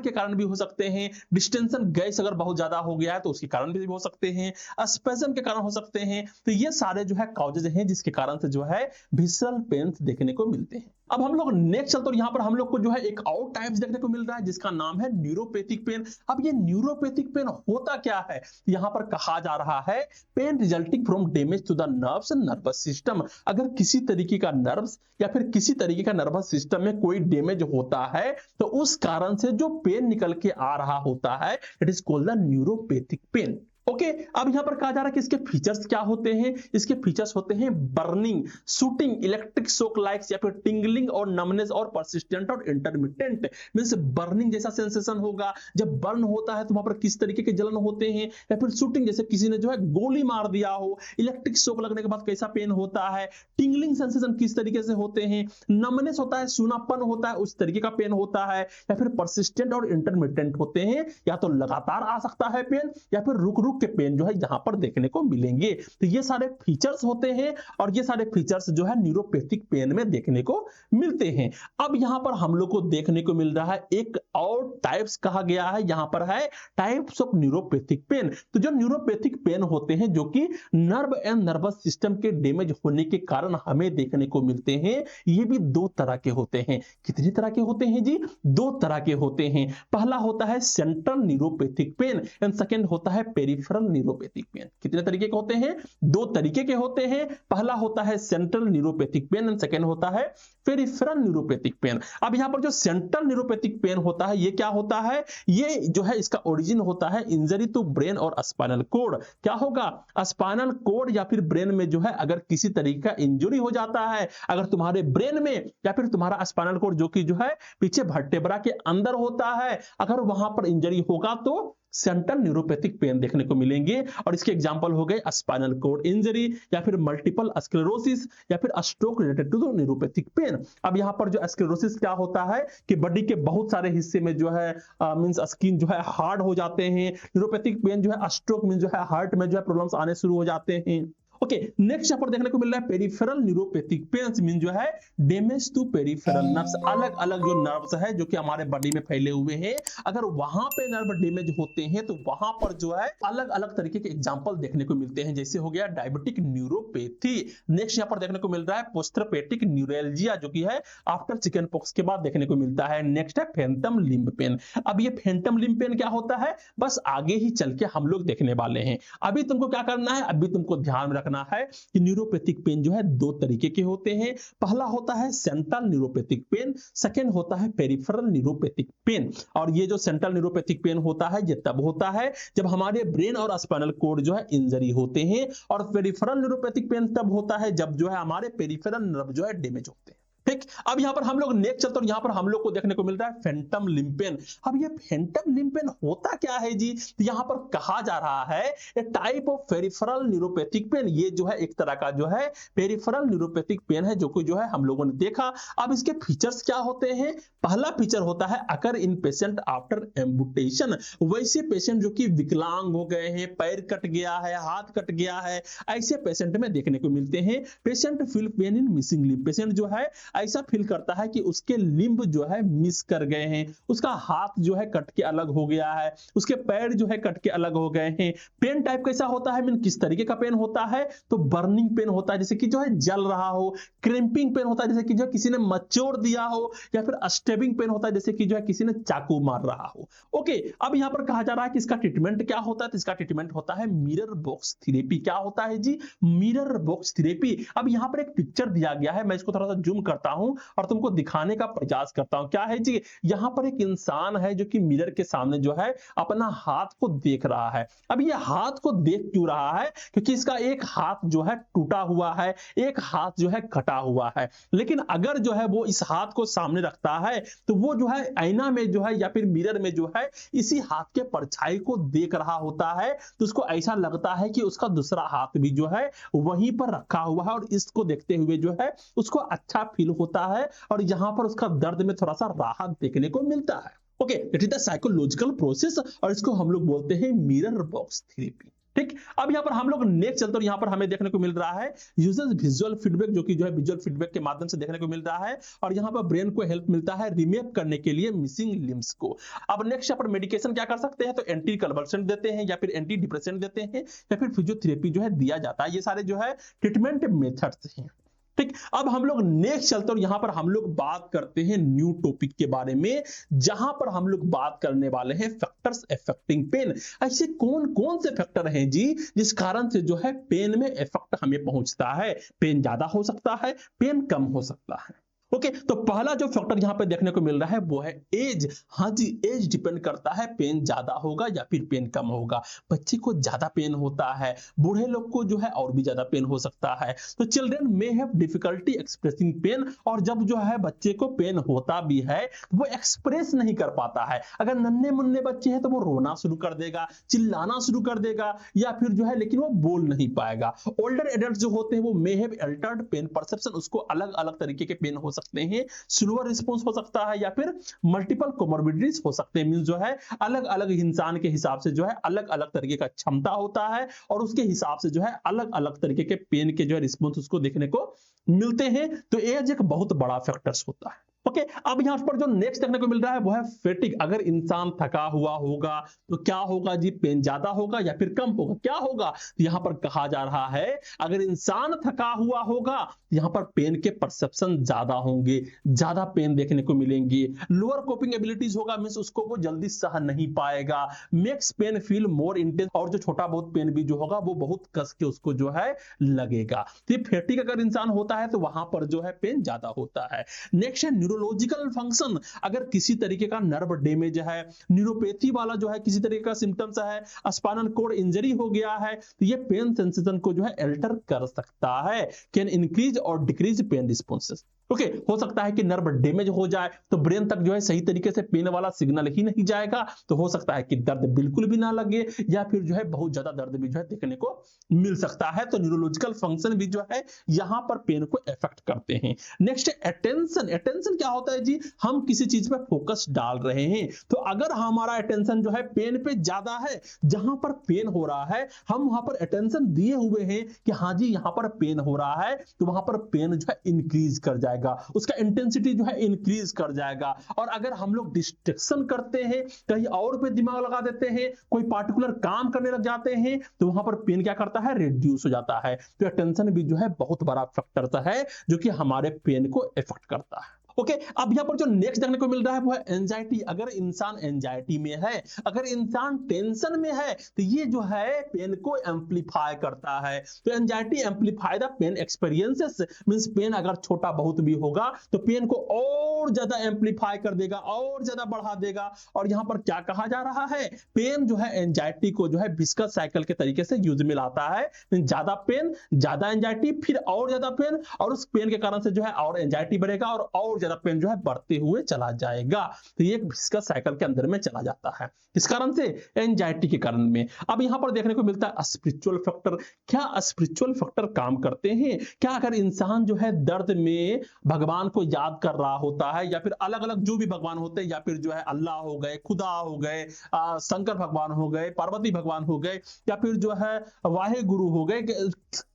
के कारण भी हो सकते हैं। डिस्टेंशन गैस अगर बहुत ज्यादा हो गया है तो उसके कारण भी हो सकते हैं। स्पेजम के कारण हो सकते हैं। तो ये सारे जो है काउजेस हैं जिसके कारण से जो है विसरल पेन्स देखने को मिलते हैं। अब हम लोग नेक्स्ट चलते हैं, यहां पर हम लोग को जो है एक और टाइप्स देखने को मिल रहा है जिसका नाम है न्यूरोपैथिक पेन। अब ये न्यूरोपैथिक पेन होता क्या है? यहां पर कहा जा रहा है pain resulting from damage to the nerves and nervous system. अगर किसी तरीके का नर्व्स या फिर किसी तरीके का नर्वस सिस्टम में कोई डैमेज होता है तो उस कारण से जो पेन निकल के आ रहा होता है it is called the neuropathic pain. Okay अब यहां पर कहा जा रहा है कि इसके फीचर्स क्या होते हैं। इसके फीचर्स होते हैं burning, shooting, electric shock likes या फिर टिंगलिंग और नमनेस और परसिस्टेंट और इंटरमिटेंट। मींस बर्निंग जैसा सेंसेशन होगा, जब बर्न होता है तो वहां पर किस तरीके के जलन होते हैं, या फिर शूटिंग जैसे किसी ने जो है गोली मार दिया हो, इलेक्ट्रिक शॉक लगने के बाद कैसा पेन होता है, टिंगलिंग सेंसेशन किस तरीके से होते हैं, नमनेस होता है सूनापन होता है उस तरीके का पेन होता है, या फिर परसिस्टेंट और इंटरमिटेंट होते हैं, या तो लगातार आ सकता है पेन या फिर रुक रुक के पेन जो है यहां पर देखने को मिलेंगे। तो ये सारे फीचर्स होते हैं और ये सारे फीचर्स जो है न्यूरोपैथिक पेन में देखने को मिलते हैं। अब यहां पर हम लोग को देखने को मिल रहा है एक और टाइप्स कहा गया है, यहां पर है टाइप्स ऑफ न्यूरोपैथिक पेन। तो जो न्यूरोपैथिक पेन होते हैं जो कि नर्व एंड नर्वस सिस्टम के डैमेज होने के कारण हमें देखने को मिलते हैं, ये भी दो तरह के होते हैं। कितनी तरह के होते हैं जी? दो तरह के होते हैं। पहला होता है central neuropathic pain and second होता है पेरिफेरल न्यूरोपैथिक पेन। कितने तरीके के होते हैं? दो तरीके के होते हैं। पहला होता है central neuropathic pain and second होता है पेरिफेरल न्यूरोपैथिक पेन। अब यहां पर जो सेंट्रल न्यूरोपैथिक पेन होता है ये क्या होता है? ये जो है इसका ओरिजिन होता है इंजरी टू ब्रेन और स्पाइनल कोड। क्या होगा? स्पाइनल कोड या फिर ब्रेन में जो है अगर किसी तरीके का इंजरी हो जाता है, अगर तुम्हारे ब्रेन में या फिर तुम्हारा स्पाइनल कोड जो कि जो है पीछे वर्टेब्रा के अंदर होता है, अगर वहां पर इंजरी होगा तो सेंट्रल न्यूरोपैथिक पेन देखने को मिलेंगे। और इसके एग्जांपल हो गए स्पाइनल कोड इंजरी या फिर मल्टीपल स्क्लेरोसिस या फिर stroke related to neuropathic pain. अब यहां पर जो स्क्लेरोसिस क्या होता है कि बॉडी के बहुत सारे हिस्से में जो है मींस स्किन जो है हार्ड हो जाते हैं। न्यूरोपैथिक पेन जो है स्ट्रोक मींस जो है हार्ट में जो है प्रॉब्लम्स आने शुरू हो जाते हैं। ओके नेक्स्ट यहाँ पर देखने को मिल रहा है पेरिफेरल न्यूरोपैथिक पेन्स मीन जो है डैमेज टू पेरिफेरल नर्व्स। अलग अलग जो नर्व्स है जो कि हमारे बॉडी में फैले हुए हैं, अगर वहां पे नर्व डैमेज होते हैं तो वहां पर जो है अलग अलग तरीके के एग्जांपल देखने को मिलते हैं। जैसे हो गया डायबिटिक न्यूरोपैथी। नेक्स्ट यहाँ पर देखने को मिल रहा है पोस्टरपेटिक न्यूरैल्जिया जो कि है आफ्टर चिकन पॉक्स के बाद देखने को मिलता है। नेक्स्ट है फैंटम लिम्ब पेन। अब ये फैंटम लिम्ब पेन क्या होता है बस आगे ही चल के हम लोग देखने वाले हैं। अभी तुमको क्या करना है, अभी तुमको ध्यान में रखना है कि न्यूरोपैथिक पेन जो है दो तरीके के होते हैं। पहला होता है सेंट्रल न्यूरोपैथिक पेन, सेकंड होता है पेरिफेरल न्यूरोपैथिक पेन। और ये जो सेंट्रल न्यूरोपैथिक पेन होता है ये तब होता है जब हमारे ब्रेन और स्पाइनल कोड जो है इंजरी होते हैं, और पेरिफेरल न्यूरोपैथिक पेन तब होता है जब जो है हमारे पेरिफेरल नर्व जो है डैमेज होते हैं। ठीक, अब यहां पर हम लोग नेक्स्ट चलते हैं, यहां पर हम लोग को देखने को मिल रहा है फैंटम लिम्ब पेन। अब ये फैंटम लिम्ब पेन होता क्या है जी? तो यहां पर कहा जा रहा है a type of peripheral neuropathic pain. ये जो है एक तरह का जो है पेरिफेरल न्यूरोपैथिक पेन है जो कि जो है हम लोगों ने देखा। अब इसके फीचर्स क्या होते हैं? पहला फीचर होता है अकर इन पेशेंट आफ्टर एम्पुटेशन। वैसे पेशेंट जो कि विकलांग हो गए हैं, पैर कट गया है, हाथ कट गया है, ऐसे पेशेंट में देखने को मिलते हैं। Patient feel pain in missing limb. Patient जो है ऐसा फील करता है कि उसके लिम्ब जो है मिस कर गए हैं, उसका हाथ जो है कट के अलग हो गया है, उसके पैर जो है कट के अलग हो गए हैं। पेन टाइप कैसा होता है, मीन किस तरीके का पेन होता है? तो बर्निंग पेन होता है, जैसे कि जो है जल रहा हो। क्रिम्पिंग पेन होता है, जैसे कि जो किसी ने मचोड़ दिया हो, या फिर स्टेबिंग पेन होता है, जैसे कि जो है किसी ने चाकू मार रहा हो। ओके, अब यहां पर कहा जा रहा है कि इसका ट्रीटमेंट क्या होता है? तो इसका ट्रीटमेंट होता है मिरर बॉक्स थेरेपी। क्या होता है जी? Mirror box therapy. अब यहां पर एक पिक्चर दिया गया है, मैं इसको थोड़ा सा जूम करता हूं और तुमको दिखाने का प्रयास करता हूं। क्या है जी? यहां पर एक इंसान है जो कि मिरर के सामने जो है अपना हाथ को देख रहा है। अब ये हाथ को देख क्यों रहा है? क्योंकि इसका एक हाथ जो है टूटा हुआ है, एक हाथ जो है कटा हुआ है। लेकिन अगर जो है वो इस हाथ को सामने रखता है तो वो जो है आईना में जो है या फिर मिरर में जो है इसी हाथ के परछाई को देख रहा होता है, तो उसको ऐसा लगता है कि उसका दूसरा हाथ भी जो है वहीं पर रखा हुआ है, और इसको देखते हुए जो है उसको अच्छा फील होता है और यहां पर उसका दर्द में थोड़ा सा राहत देखने को मिलता है। Okay, it is the psychological process और इसको हम लोग बोलते हैं मिरर बॉक्स थेरेपी। ठीक, अब यहां पर हम लोग नेक्स्ट चलते हैं, यहां पर हमें देखने को मिल रहा है यूजर्स विजुअल फीडबैक, जो कि जो है विजुअल फीडबैक के माध्यम से देखने को मिल रहा है, और यहां पर ब्रेन को हेल्प मिलता है रिमेप करने के लिए मिसिंग लिम्स को। अब नेक्स्ट यहाँ पर मेडिकेशन क्या कर सकते हैं? तो एंटी कन्वल्सेंट देते हैं, या फिर एंटी डिप्रेसेंट देते हैं, या फिर फिजियोथेरेपी जो है दिया जाता है। ये सारे जो है ट्रीटमेंट मेथड्स हैं। ठीक, अब हम लोग नेक्स्ट चलते हैं और यहां पर हम लोग बात करते हैं न्यू टॉपिक के बारे में, जहां पर हम लोग बात करने वाले हैं फैक्टर्स अफेक्टिंग पेन। ऐसे कौन कौन से फैक्टर हैं जी जिस कारण से जो है पेन में इफेक्ट हमें पहुंचता है? पेन ज्यादा हो सकता है, पेन कम हो सकता है। ओके, तो पहला जो फैक्टर यहाँ पे देखने को मिल रहा है वो है एज। हाँ जी, एज डिपेंड करता है, पेन ज्यादा होगा या फिर पेन कम होगा। बच्चे को ज्यादा पेन होता है, बूढ़े लोग को जो है और भी ज्यादा पेन हो सकता है। तो children may have difficulty expressing pain, और जब जो है बच्चे को पेन होता भी है वो एक्सप्रेस नहीं कर पाता है। अगर नन्हे मुन्ने बच्चे हैं तो वो रोना शुरू कर देगा, चिल्लाना शुरू कर देगा, या फिर जो है लेकिन वो बोल नहीं पाएगा। ओल्डर एडल्ट जो होते हैं वो may have altered pain perception, उसको अलग अलग तरीके के पेन हो सकते हैं। स्लोअर रिस्पॉन्स हो सकता है या फिर मल्टीपल कोमोर्बिडिटीज हो सकते हैं। मींस जो है अलग अलग इंसान के हिसाब से जो है अलग अलग तरीके का क्षमता होता है, और उसके हिसाब से जो है अलग अलग तरीके के पेन के जो है रिस्पॉन्स उसको देखने को मिलते हैं। तो एज एक बहुत बड़ा फैक्टर्स होता है। ओके, अब यहां पर जो नेक्स्ट देखने को मिल रहा है वो है फेटिग। अगर इंसान थका हुआ होगा तो क्या होगा जी, पेन ज्यादा होगा या फिर कम होगा, क्या होगा? तो यहां पर कहा जा रहा है अगर इंसान थका हुआ होगा यहां पर पेन के परसेप्शन ज्यादा होंगे, ज्यादा पेन देखने को मिलेंगे। लोअर कोपिंग एबिलिटीज होगा, मींस उसको वो जल्दी सह नहीं पाएगा। Makes pain feel more intense, और जो छोटा बहुत पेन भी जो होगा वो बहुत कस के उसको जो है लगेगा। तो फेटिग अगर इंसान होता है तो वहां पर जो है पेन ज्यादा होता है। नेक्स्ट है न्यूरोलॉजिकल फंक्शन। अगर किसी तरीके का नर्व डैमेज है, न्यूरोपैथी वाला जो है किसी तरीके का सिम्टम्स है, स्पाइनल कॉर्ड इंजरी हो गया है, तो ये पेन सेंसेशन को जो है अल्टर कर सकता है। कैन इंक्रीज और डिक्रीज पेन रिस्पॉन्सेस। ओके, हो सकता है कि नर्व डैमेज हो जाए तो ब्रेन तक जो है सही तरीके से पेन वाला सिग्नल ही नहीं जाएगा, तो हो सकता है कि दर्द बिल्कुल भी ना लगे, या फिर जो है बहुत ज्यादा दर्द भी जो है देखने को मिल सकता है। तो न्यूरोलॉजिकल फंक्शन भी जो है यहां पर पेन को इफेक्ट करते हैं। नेक्स्ट है अटेंशन। अटेंशन क्या होता है जी, हम किसी चीज पे फोकस डाल रहे हैं, तो अगर हमारा अटेंशन जो है पेन पे ज्यादा है, जहां पर पेन हो रहा है हम वहां पर अटेंशन दिए हुए हैं कि हाँ जी यहां पर पेन हो रहा है, तो वहां पर पेन जो है इंक्रीज कर जाएगा, उसका इंटेंसिटी जो है इंक्रीज कर जाएगा। और अगर हम लोग डिस्ट्रैक्शन करते हैं, कहीं और पे दिमाग लगा देते हैं, कोई पार्टिकुलर काम करने लग जाते हैं, तो वहां पर पेन क्या करता है, रिड्यूस हो जाता है। तो अटेंशन भी जो है बहुत बड़ा फैक्टर है जो कि हमारे पेन को इफेक्ट करता है। ओके, अब यहां पर जो नेक्स्ट देखने को मिल रहा है वो है एंजाइटी। अगर इंसान एंजाइटी में है, अगर इंसान टेंशन में है, तो ये जो है पेन को एम्पलीफाई करता है। तो anxiety amplify the pain experiences, means pain अगर छोटा बहुत भी होगा तो पेन को और ज्यादा एम्पलीफाई कर देगा, और ज्यादा बढ़ा देगा। और यहां पर क्या कहा जा रहा है, पेन जो है एंजाइटी को जो है विस्कस साइकिल के तरीके से यूज में लाता है। ज्यादा पेन, ज्यादा एंजाइटी, फिर और ज्यादा पेन, और उस पेन के कारण से जो है और एंजाइटी बढ़ेगा और ज्यादा पेन जो है बढ़ते हुए चला जाएगा। तो ये एक विस्कस साइकिल के अंदर में चला जाता है, इस कारण से एंजाइटी के कारण में। अब यहां पर देखने को मिलता है स्पिरिचुअल फैक्टर। क्या स्पिरिचुअल फैक्टर काम करते हैं? क्या अगर इंसान जो है दर्द में भगवान को याद कर रहा होता है, या फिर अलग अलग जो भी भगवान होते हैं, या फिर जो है अल्लाह हो गए, खुदा हो गए, शंकर भगवान हो गए, पार्वती भगवान हो गए, या फिर जो है वाहे गुरु हो गए,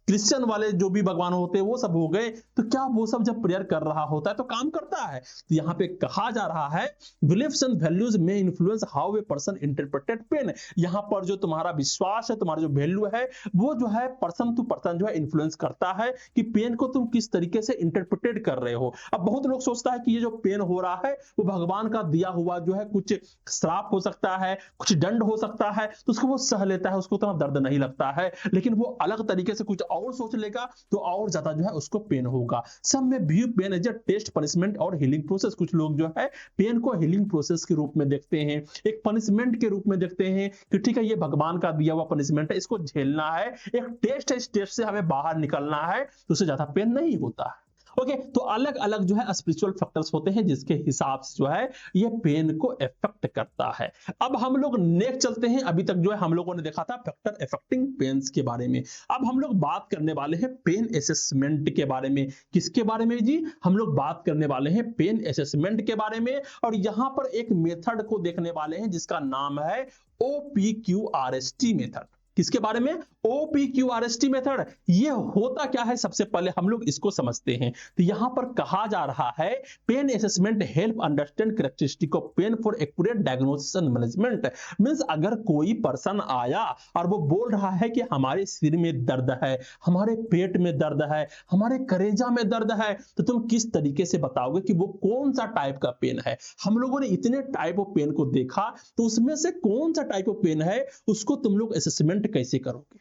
क्रिश्चियन वाले जो भी भगवान होते हैं वो सब हो गए, तो क्या वो सब जब प्रेयर कर रहा होता है तो काम करता है? तो यहाँ पे कहा जा रहा है beliefs and values may influence how a person interpreted pain. यहाँ पर जो तुम्हारा विश्वास है, तुम्हारा जो वैल्यू है, वो जो है पर्सन टू पर्सन जो है इन्फ्लुएंस करता है कि पेन को तुम किस तरीके से इंटरप्रेटेड कर रहे हो। अब बहुत लोग सोचता है कि ये जो पेन हो रहा है वो भगवान का दिया हुआ जो है कुछ श्राप हो सकता है, कुछ दंड हो सकता है, तो उसको वो सह लेता है, उसको उतना दर्द नहीं लगता है। लेकिन वो अलग तरीके से कुछ और सोच लेगा तो और ज्यादा जो है उसको पेन होगा। सब में view pain as a test, punishment और हीलिंग प्रोसेस। कुछ लोग जो है पेन को हीलिंग प्रोसेस के रूप में देखते हैं, एक पनिशमेंट के रूप में देखते हैं कि ठीक है ये भगवान का दिया हुआ पनिशमेंट है, इसको झेलना है, एक टेस्ट है, इस टेस्ट से हमें बाहर निकलना है, तो उससे ज्यादा पेन नहीं होता है। ओके, तो अलग अलग जो है स्पिरिचुअल फैक्टर्स होते हैं जिसके हिसाब से जो है ये पेन को इफेक्ट करता है। अब हम लोग नेक्स्ट चलते हैं। अभी तक जो है हम लोगों ने देखा था फैक्टर इफेक्टिंग पेन्स के बारे में। अब हम लोग बात करने वाले हैं पेन असेसमेंट के बारे में। किसके बारे में जी? हम लोग बात करने वाले हैं पेन असेसमेंट के बारे में, और यहां पर एक मेथड को देखने वाले हैं जिसका नाम है OPQRST मेथड। किसके बारे में? OPQRST method. ये होता क्या है, सबसे पहले हम लोग इसको समझते हैं। तो यहां पर कहा जा रहा है pain assessment help understand characteristic of pain for accurate diagnosis and management. Means अगर कोई पर्सन आया और वो बोल रहा है कि हमारे सिर में दर्द है, हमारे पेट में दर्द है, हमारे करेजा में दर्द है, तो तुम किस तरीके से बताओगे कि वो कौन सा टाइप का पेन है? हम लोगों ने इतने टाइप ऑफ पेन को देखा, तो उसमें से कौन सा टाइप ऑफ पेन है उसको तुम लोग असेसमेंट कैसे करोगे?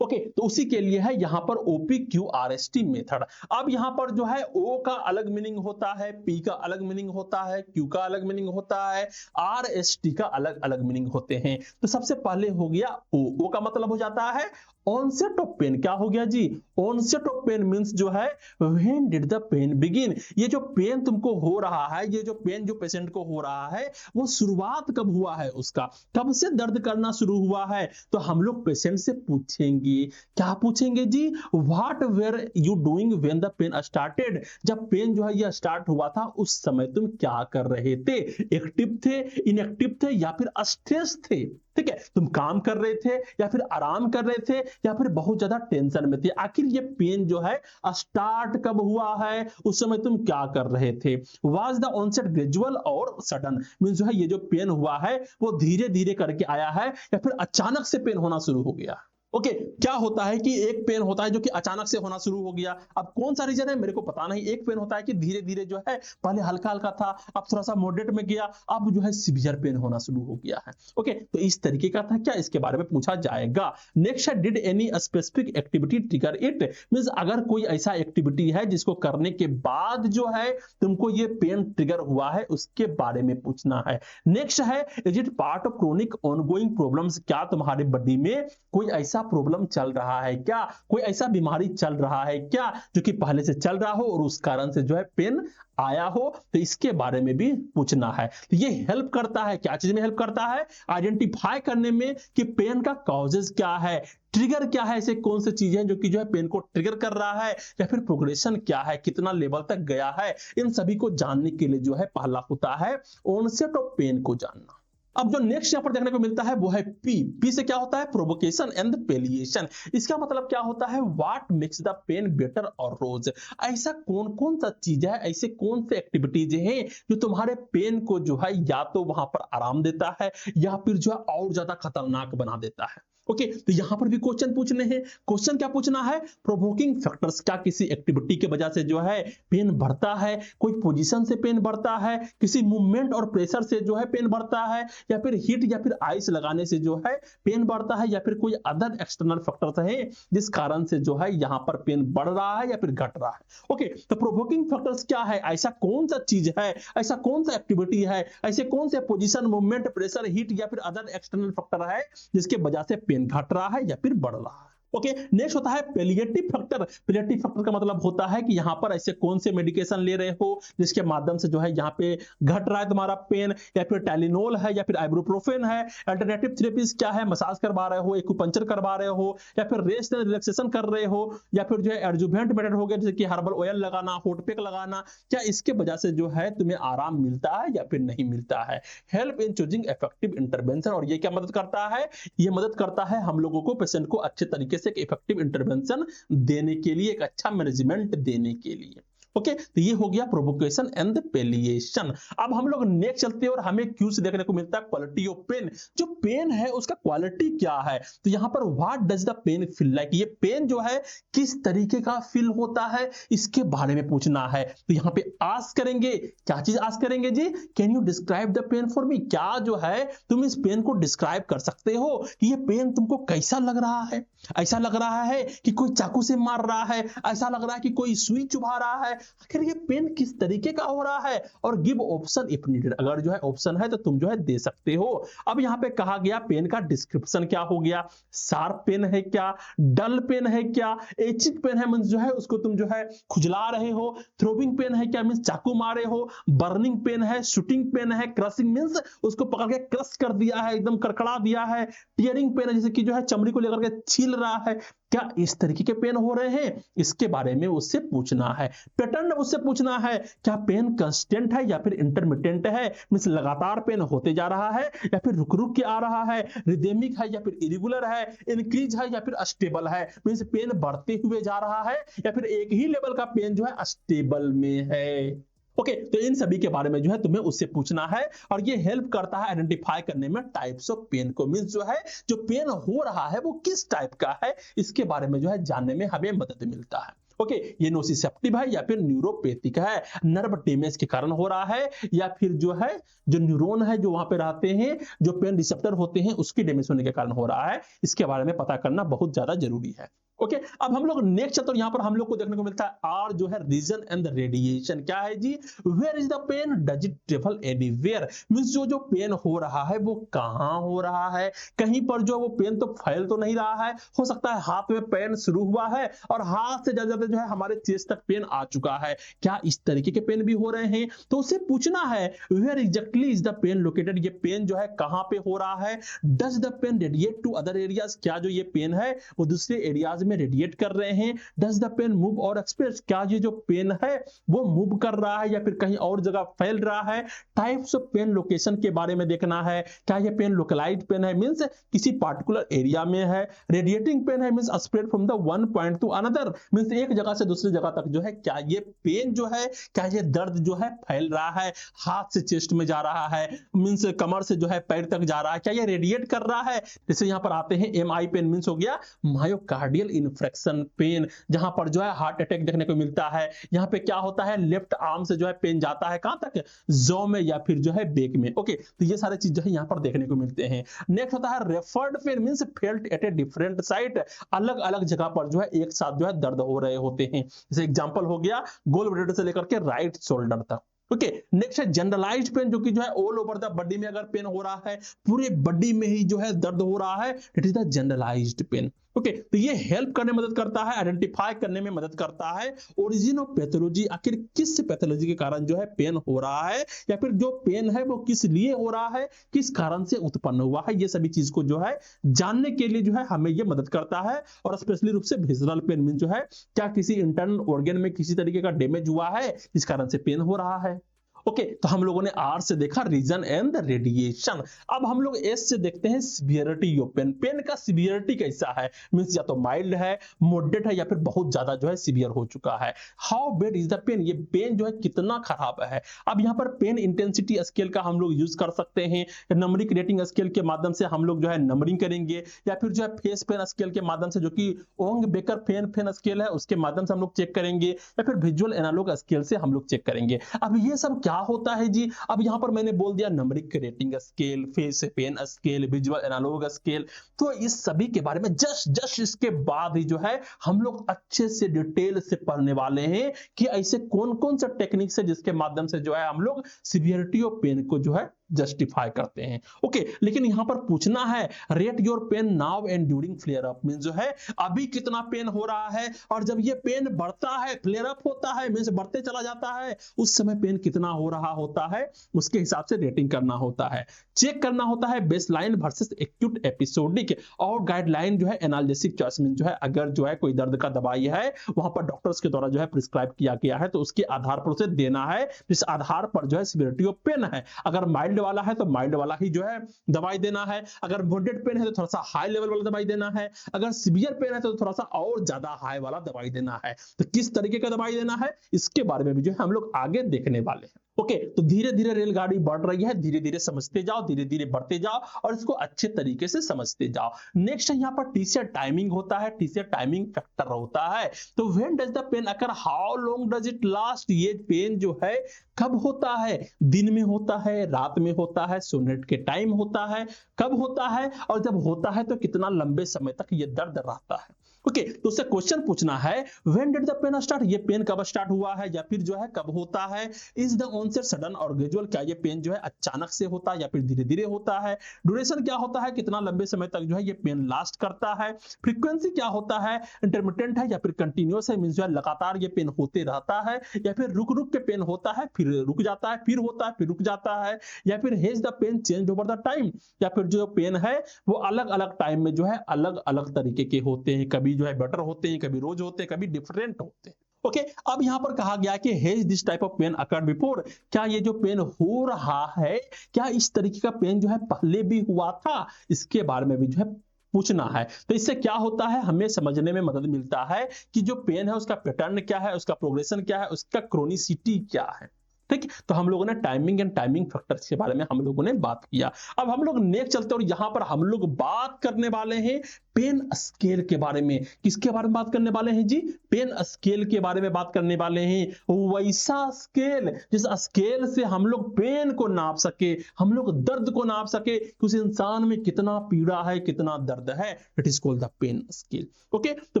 ओके, तो उसी के लिए है यहाँ पर OPQRST मेथड। अब यहाँ पर जो है O का अलग मीनिंग होता है, P का अलग मीनिंग होता है, Q का अलग मीनिंग होता है, RST का अलग अलग मीनिंग होते हैं। तो सबसे पहले हो गया O का मतलब हो जाता है ऑनसेट ऑफ पेन। क्या हो गया जी? ऑनसेट ऑफ पेन मींस जो है when did the pain begin. ये जो पेन तुमको हो रहा है, ये जो पेन जो पेशेंट को हो रहा है, वो शुरुआत कब हुआ है उसका, कब से दर्द करना शुरू हुआ है। तो हम लोग पेशेंट से पूछेंगे, क्या पूछेंगे जी? What were you doing when the pain started. जब पेन जो है ये स्टार्ट हुआ था उस समय तुम क्या कर रहे थे? एक्टिव थे, इनएक्टिव थे या फिर स्ट्रेस थे? ठीक है, तुम काम कर रहे थे या फिर आराम कर रहे थे या फिर बहुत ज्यादा टेंशन में थे। आखिर ये पेन जो है स्टार्ट कब हुआ है, उस समय तुम क्या कर रहे थे? वाज द ऑनसेट ग्रेजुअल और सडन। मींस जो है ये जो पेन हुआ है वो धीरे धीरे करके आया है या फिर अचानक से पेन होना शुरू हो गया। ओके, क्या होता है कि एक पेन होता है जो कि अचानक से होना शुरू हो गया। अब कौन सा रीजन है मेरे को पता नहीं। एक पेन होता है कि धीरे धीरे जो है पहले हल्का हल्का था, अब थोड़ा सा मॉडरेट में गया, अब जो है सीवियर पेन होना शुरू हो गया है। ओके, तो इस तरीके का था क्या, इसके बारे में पूछा जाएगा। नेक्स्ट है did any specific activity trigger it. Means अगर कोई ऐसा एक्टिविटी है जिसको करने के बाद जो है तुमको ये पेन ट्रिगर हुआ है, उसके बारे में पूछना है। नेक्स्ट है is it part of chronic ongoing problems. क्या तुम्हारे बॉडी में कोई ऐसा प्रॉब्लम चल रहा है क्या, कोई ऐसा बीमारी चल रहा है क्या जो कि पहले से चल रहा हो और उस कारण से जो है पेन आया हो। तो इसके बारे में भी पूछना है। तो ये हेल्प करता है, क्या चीज में हेल्प करता है? आइडेंटिफाई करने में कि पेन का कॉजेज क्या है, ट्रिगर क्या है, ऐसे कौन सी चीजें जो कि जो है पेन को ट्रिगर कर रहा है, या फिर प्रोग्रेशन क्या है, कितना लेवल तक गया है। इन सभी को जानने के लिए जो है पहला होता है ऑनसेट ऑफ पेन को जानना। अब जो नेक्स्ट यहां पर देखने को मिलता है वो है पी से क्या होता है? Provocation and palliation. इसका मतलब क्या होता है? What makes the pain better और रोज। ऐसा कौन कौन सा चीज है, ऐसे कौन से एक्टिविटीज हैं जो तुम्हारे पेन को जो है या तो वहां पर आराम देता है या फिर जो है और ज्यादा खतरनाक बना देता है। ओके, तो यहां पर भी क्वेश्चन पूछने हैं। क्वेश्चन क्या पूछना है? Provoking factors. क्या किसी एक्टिविटी के वजह से जो है पेन बढ़ता है, कोई पोजीशन से पेन बढ़ता है, किसी मूवमेंट और प्रेशर से जो है पेन बढ़ता है, या फिर हीट या फिर आइस लगाने से जो है पेन बढ़ता है, या फिर कोई अदर एक्सटर्नल फैक्टर्स है जिस कारण से जो है यहां पर पेन बढ़ रहा है या फिर घट रहा है। ओके, तो प्रोवोकिंग फैक्टर्स क्या है? ऐसा कौन सा चीज है, ऐसा कौन सा एक्टिविटी है, ऐसे कौन से पोजीशन, मूवमेंट, प्रेशर, हीट या फिर अदर एक्सटर्नल फैक्टर है जिसके वजह से पेन घट रहा है या फिर बढ़ रहा है। ओके, नेक्स्ट होता है पेलिएटिव फैक्टर। पेलिएटिव फैक्टर का मतलब होता है कि यहाँ पर ऐसे कौन से मेडिकेशन ले रहे हो जिसके माध्यम से जो है यहाँ पे घट रहा है तुम्हारा पेन, या फिर टाइलेनोल है या फिर आइब्रोप्रोफेन है। अल्टरनेटिव थेरेपीज क्या है? मसाज करवा रहे हो, एक्यूपंक्चर करवा रहे हो, या फिर रेस्ट एंड रिलैक्सेशन कर रहे हो, या फिर जो है एडजुवेंट मेथड हो गया जैसे कि हर्बल ऑयल लगाना, हॉट पैक लगाना। क्या इसके वजह से जो है तुम्हें आराम मिलता है या फिर नहीं मिलता है? Help in choosing effective intervention. और ये क्या मदद करता है? ये मदद करता है हम लोगों को पेशेंट को अच्छे तरीके से एक इफेक्टिव इंटरवेंशन देने के लिए, एक अच्छा मैनेजमेंट देने के लिए। ओके, तो ये हो गया प्रोवोकेशन एंड पेलिएशन। अब हम लोग नेक्स्ट चलते हैं और हमें क्यू से देखने को मिलता है क्वालिटी ऑफ पेन। जो पेन है उसका क्वालिटी क्या है? तो यहां पर what does the pain feel like. ये पेन जो है किस तरीके का फील होता है, इसके बारे में पूछना है। तो यहां पे आस्क करेंगे, क्या चीज आस्क करेंगे जी? Can you describe the pain for me. क्या जो है तुम इस पेन को डिस्क्राइब कर सकते हो कि ये पेन तुमको कैसा लग रहा है? ऐसा लग रहा है कि कोई चाकू से मार रहा है, ऐसा लग रहा है कि कोई सुई चुभा रहा है, आखिर ये पेन किस तरीके का हो रहा है? और गिव ऑप्शन इफ नीडेड। अगर जो है ऑप्शन है तो तुम जो है दे सकते हो। अब यहाँ पे कहा गया पेन का डिस्क्रिप्शन क्या हो गया? शार्प पेन है क्या, डल पेन है क्या, एचिक पेन है मींस जो है उसको तुम जो है खुजला रहे हो, थ्रोबिंग पेन है क्या मींस चाकू मारे हो, बर्निंग पेन है, शूटिंग पेन है, क्रशिंग मींस उसको पकड़ के क्रश कर दिया है, एकदम कड़कड़ा दिया है, टीयरिंग पेन है जैसे कि जो है चमड़ी को लेकर के छील रहा है। क्या इस तरीके के पेन हो रहे हैं? इसके बारे में उससे पूछना है। पैटर्न उससे पूछना है, क्या पेन कंस्टेंट है या फिर इंटरमिटेंट है, मींस लगातार पेन होते जा रहा है या फिर रुक रुक के आ रहा है, रिदेमिक है या फिर इरेगुलर है, इंक्रीज है या फिर स्टेबल है, मींस पेन बढ़ते हुए जा रहा है या फिर एक ही लेवल का पेन जो है स्टेबल में है। ओके, तो इन सभी के बारे में जो है तुम्हें उससे पूछना है और ये हेल्प करता है आइडेंटिफाई करने में टाइप्स ऑफ पेन को। मींस जो है जो पेन हो रहा है वो किस टाइप का है, इसके बारे में जो है जानने में हमें मदद मिलता है। ओके, ये नोसिसेप्टिव है या फिर न्यूरोपैथिक है, नर्व डैमेज के कारण हो रहा है या फिर जो है जो न्यूरॉन है जो वहां पे रहते हैं, जो पेन रिसेप्टर होते हैं, उसकी डैमेज होने के कारण हो रहा है। इसके बारे में पता करना बहुत ज्यादा जरूरी है। ओके, अब हम लोग नेक्स्ट चैप्टर यहां पर हम लोग को देखने को मिलता है आर जो है रीजन एंड द रेडिएशन। क्या है जी? Where is the pain, does it travel anywhere, means जो जो पेन हो रहा है वो कहां हो रहा है, कहीं पर जो वो पेन तो फैल तो नहीं रहा है, हो सकता है हाथ में पेन शुरू हुआ है और हाथ से ज्यादा जो है हमारे चेस्ट तक पेन आ चुका है, क्या इस तरीके के पेन भी हो रहे हैं? तो उसे पूछना है where exactly is the pain located, ये पेन जो है कहां पे हो रहा है, does the pain radiate to other areas, क्या जो ये पेन है वो दूसरे एरियाज में रेडिएट कर रहे हैं, डज द पेन मूव और एक्सप्रेस, क्या ये जो पेन है वो मूव कर रहा है या फिर कहीं और जगह फैल रहा है, टाइप्स ऑफ पेन लोकेशन के बारे में देखना है, क्या ये पेन लोकलाइज्ड पेन है मींस किसी पार्टिकुलर एरिया में है, रेडिएटिंग पेन है means spread from the one point two another, means एक जगह से दूसरी जगह तक जो है, क्या ये पेन जो है, क्या ये दर्द जो है फैल रहा है, हाथ से चेस्ट में जा रहा है, मींस कमर से जो है पैर तक जा रहा है, क्या ये रेडिएट कर रहा है? जैसे यहां पर आते हैं एमआई पेन मींस हो गया मायोकार्डियल इन्फ्रेक्शन पेन, जहां पर जो है हार्ट अटैक देखने को मिलता है। यहाँ पे क्या होता है, लेफ्ट आर्म से जो है पेन जाता है कहां तक, जॉ में या फिर जो है बैक में। ओके, तो ये सारे चीज जो है यहाँ पर देखने को मिलते हैं। नेक्स्ट होता है referred pain means felt at a different site, अलग अलग जगह पर जो है एक साथ जो है दर्द हो रहे होते हैं। जैसे एग्जांपल हो गया गोल ब्लेडर से लेकर के राइट शोल्डर तक। ओके, नेक्स्ट है जनरलाइज्ड पेन, जो कि जो है ऑल ओवर द बॉडी में अगर पेन हो रहा है, पूरे बॉडी में ही जो है दर्द हो रहा है, it is the generalised pain. Okay, तो ये हेल्प करने में मदद करता है, आइडेंटिफाई करने में मदद करता है ओरिजिन ऑफ पैथोलॉजी, आखिर किस पैथोलॉजी के कारण जो है पेन हो रहा है या फिर जो पेन है वो किस लिए हो रहा है, किस कारण से उत्पन्न हुआ है, ये सभी चीज को जो है जानने के लिए जो है हमें ये मदद करता है। और स्पेशली रूप से विसरल पेन मीन जो है क्या किसी इंटरनल ऑर्गन में किसी तरीके का डैमेज हुआ है इस कारण से पेन हो रहा है। ओके, तो हम लोगों ने आर से देखा रीजन एंड रेडिएशन। अब हम लोग एस से देखते हैं सिवियरिटी ऑफ पेन, पेन का सिवियरिटी कैसा है, मींस या तो माइल्ड है, मॉडरेट है या फिर बहुत ज्यादा जो है सिवियर हो चुका है। How bad is the pain, ये पेन जो है कितना खराब है। अब यहाँ पर पेन इंटेंसिटी स्केल का हम लोग यूज कर सकते हैं, नंबरिंग रेटिंग स्केल के माध्यम से हम लोग जो है नंबरिंग करेंगे, या फिर जो है फेस पेन स्केल के माध्यम से जो कि ओंग बेकर पेन स्केल है उसके माध्यम से हम लोग चेक करेंगे, या फिर विजुअल एनालॉग स्केल से हम लोग चेक करेंगे। अब ये सब क्या होता है जी? अब यहां पर मैंने बोल दिया numeric rating scale, face pain scale, visual analogue scale, तो इस सभी के बारे में जस्ट इसके बाद ही जो है हम लोग अच्छे से डिटेल से पढ़ने वाले हैं कि ऐसे कौन कौन से टेक्निक्स है जिसके माध्यम से जो है हम लोग सिवियरिटी ऑफ पेन को जो है जस्टिफाई करते हैं। ओके, लेकिन यहां पर पूछना है rate your pain now and during flare up, means जो है अभी कितना पेन हो रहा है, और जब ये पेन बढ़ता है, फ्लेयर अप होता है मींस बढ़ते चला जाता है, उस समय पेन कितना हो रहा होता है, उसके हिसाब से रेटिंग करना होता है। चेक करना होता है बेसलाइन वर्सेस एक्यूट एपिसोडिक, और गाइडलाइन जो है एनाल्जेसिक चॉइस में जो है अगर जो है कोई दर्द का दवाई है वहां पर डॉक्टर्स के द्वारा जो है प्रिस्क्राइब किया गया है तो उसके आधार पर उसे देना है, जिस आधार पर जो है सिवियरिटी ऑफ पेन है। अगर माइल्ड वाला है तो माइल्ड वाला ही जो है दवाई देना है, अगर मॉडरेट पेन है तो थोड़ा सा हाई लेवल वाला दवाई देना है, अगर सीवियर पेन है तो थोड़ा सा और ज्यादा हाई वाला दवाई देना है। तो किस तरीके का दवाई देना है इसके बारे में भी जो है हम लोग आगे देखने वाले हैं। ओके, तो धीरे धीरे रेलगाड़ी बढ़ रही है, धीरे धीरे समझते जाओ, धीरे धीरे बढ़ते जाओ और इसको अच्छे तरीके से समझते जाओ। नेक्स्ट है यहाँ पर टीसीआर टाइमिंग होता है, टीसीआर टाइमिंग फैक्टर होता है। तो when does the pain occur, how long does it last, ये पेन जो है कब होता है, दिन में होता है, रात में होता है, सोने के टाइम होता है, कब होता है, और जब होता है तो कितना लंबे समय तक ये दर्द रहता है। ओके, तो उससे क्वेश्चन पूछना है when did the pain start, ये पेन कब स्टार्ट हुआ है या फिर जो है कब होता है। इज द ऑनसेट सडन और ग्रेजुअल, क्या ये पेन जो है अचानक से होता है या फिर धीरे धीरे होता है। ड्यूरेशन क्या होता है, कितना लंबे समय तक जो है ये पेन लास्ट करता है। फ्रीक्वेंसी क्या होता है, इंटरमिटेंट है या फिर कंटिन्यूअस है, मींस जो है लगातार ये पेन होते रहता है, या फिर रुक रुक के पेन होता है, फिर रुक जाता है, फिर होता है, फिर रुक जाता है, या फिर has the pain change over the time, या फिर जो पेन है वो अलग अलग टाइम में जो है अलग अलग तरीके के होते हैं, कभी जो है बेटर होते हैं, कभी रोज होते हैं, कभी डिफरेंट होते हैं। ओके, अब यहां पर कहा गया कि has this type of pain occurred before, क्या ये जो पेन हो रहा है क्या इस तरीके का पेन जो है पहले भी हुआ था, इसके बारे में भी जो है पूछना है। तो इससे क्या होता है, हमें समझने में मदद मिलता है कि जो पेन है उसका पैटर्न क्या है, उसका प्रोग्रेशन क्या है, उसका क्रोनिसिटी क्या है। ठीक, तो हम लोगों ने टाइमिंग एंड टाइमिंग फैक्टर्स के बारे में हम लोगों ने बात किया। अब हम लोग नेक्स्ट चलते हैं और यहां पर हम लोग बात करने वाले हैं पेन स्केल के बारे में। किसके बारे में बात करने वाले हैं जी? पेन स्केल के बारे में बात करने वाले हैं। वैसा स्केल जिस स्केल से हम लोग पेन को नाप सके, हम लोग दर्द को नाप सके कि उस इंसान में कितना पीड़ा है, कितना दर्द है। It is called the pain scale. Okay, तो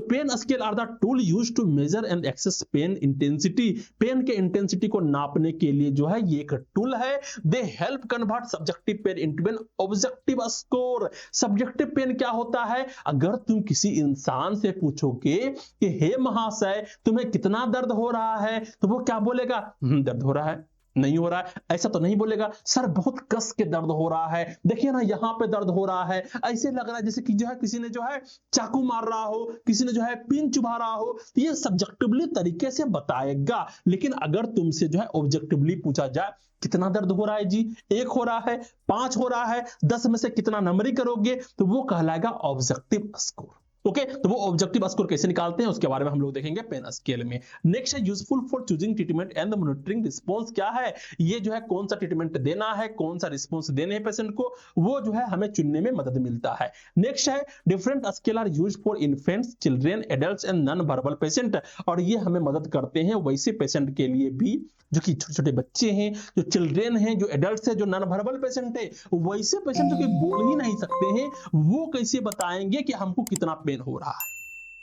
pain scale are the tool used to measure and assess pain intensity. Pain के इंटेंसिटी को नापने के लिए जो है ये एक टूल है। They help convert subjective pain into an objective score. Subjective pain क्या होता है? अगर तुम किसी इंसान से पूछोगे कि हे महाशय तुम्हें कितना दर्द हो रहा है, तो वो क्या बोलेगा? दर्द हो रहा है, नहीं हो रहा है, ऐसा तो नहीं बोलेगा। सर बहुत कस के दर्द हो रहा है, देखिए ना यहाँ पे दर्द हो रहा है, ऐसे लग रहा है जैसे कि जो है किसी ने जो है चाकू मार रहा हो, किसी ने जो है पिन चुभा रहा हो। ये सब्जेक्टिवली तरीके से बताएगा। लेकिन अगर तुमसे जो है ऑब्जेक्टिवली पूछा जाए कितना दर्द हो रहा है जी, 1 हो रहा है, 5 हो रहा है, 10 में से कितना नंबरिंग करोगे, तो वो कहलाएगा ऑब्जेक्टिव स्कोर। ओके, तो वो ऑब्जेक्टिव स्कोर कैसे निकालते हैं उसके बारे में हम लोग देखेंगे पेन स्केल में। नेक्स्ट है useful for choosing treatment and the monitoring response. क्या है ये? जो है कौन सा ट्रीटमेंट देना है, कौन सा रिस्पांस देने हैं पेशेंट को, वो जो है हमें चुनने में मदद मिलता है। नेक्स्ट है different scale are used for infants, children, adults and non verbal patient. और ये हमें मदद करते हैं वैसे पेशेंट के लिए भी जो कि छोटे छोटे बच्चे हैं, जो चिल्ड्रेन हैं, जो एडल्ट्स हैं, जो नॉन वर्बल पेशेंट है। वैसे पेशेंट जो कि बोल ही नहीं सकते हैं, वो कैसे बताएंगे कि हमको कितना पेन हो रहा है।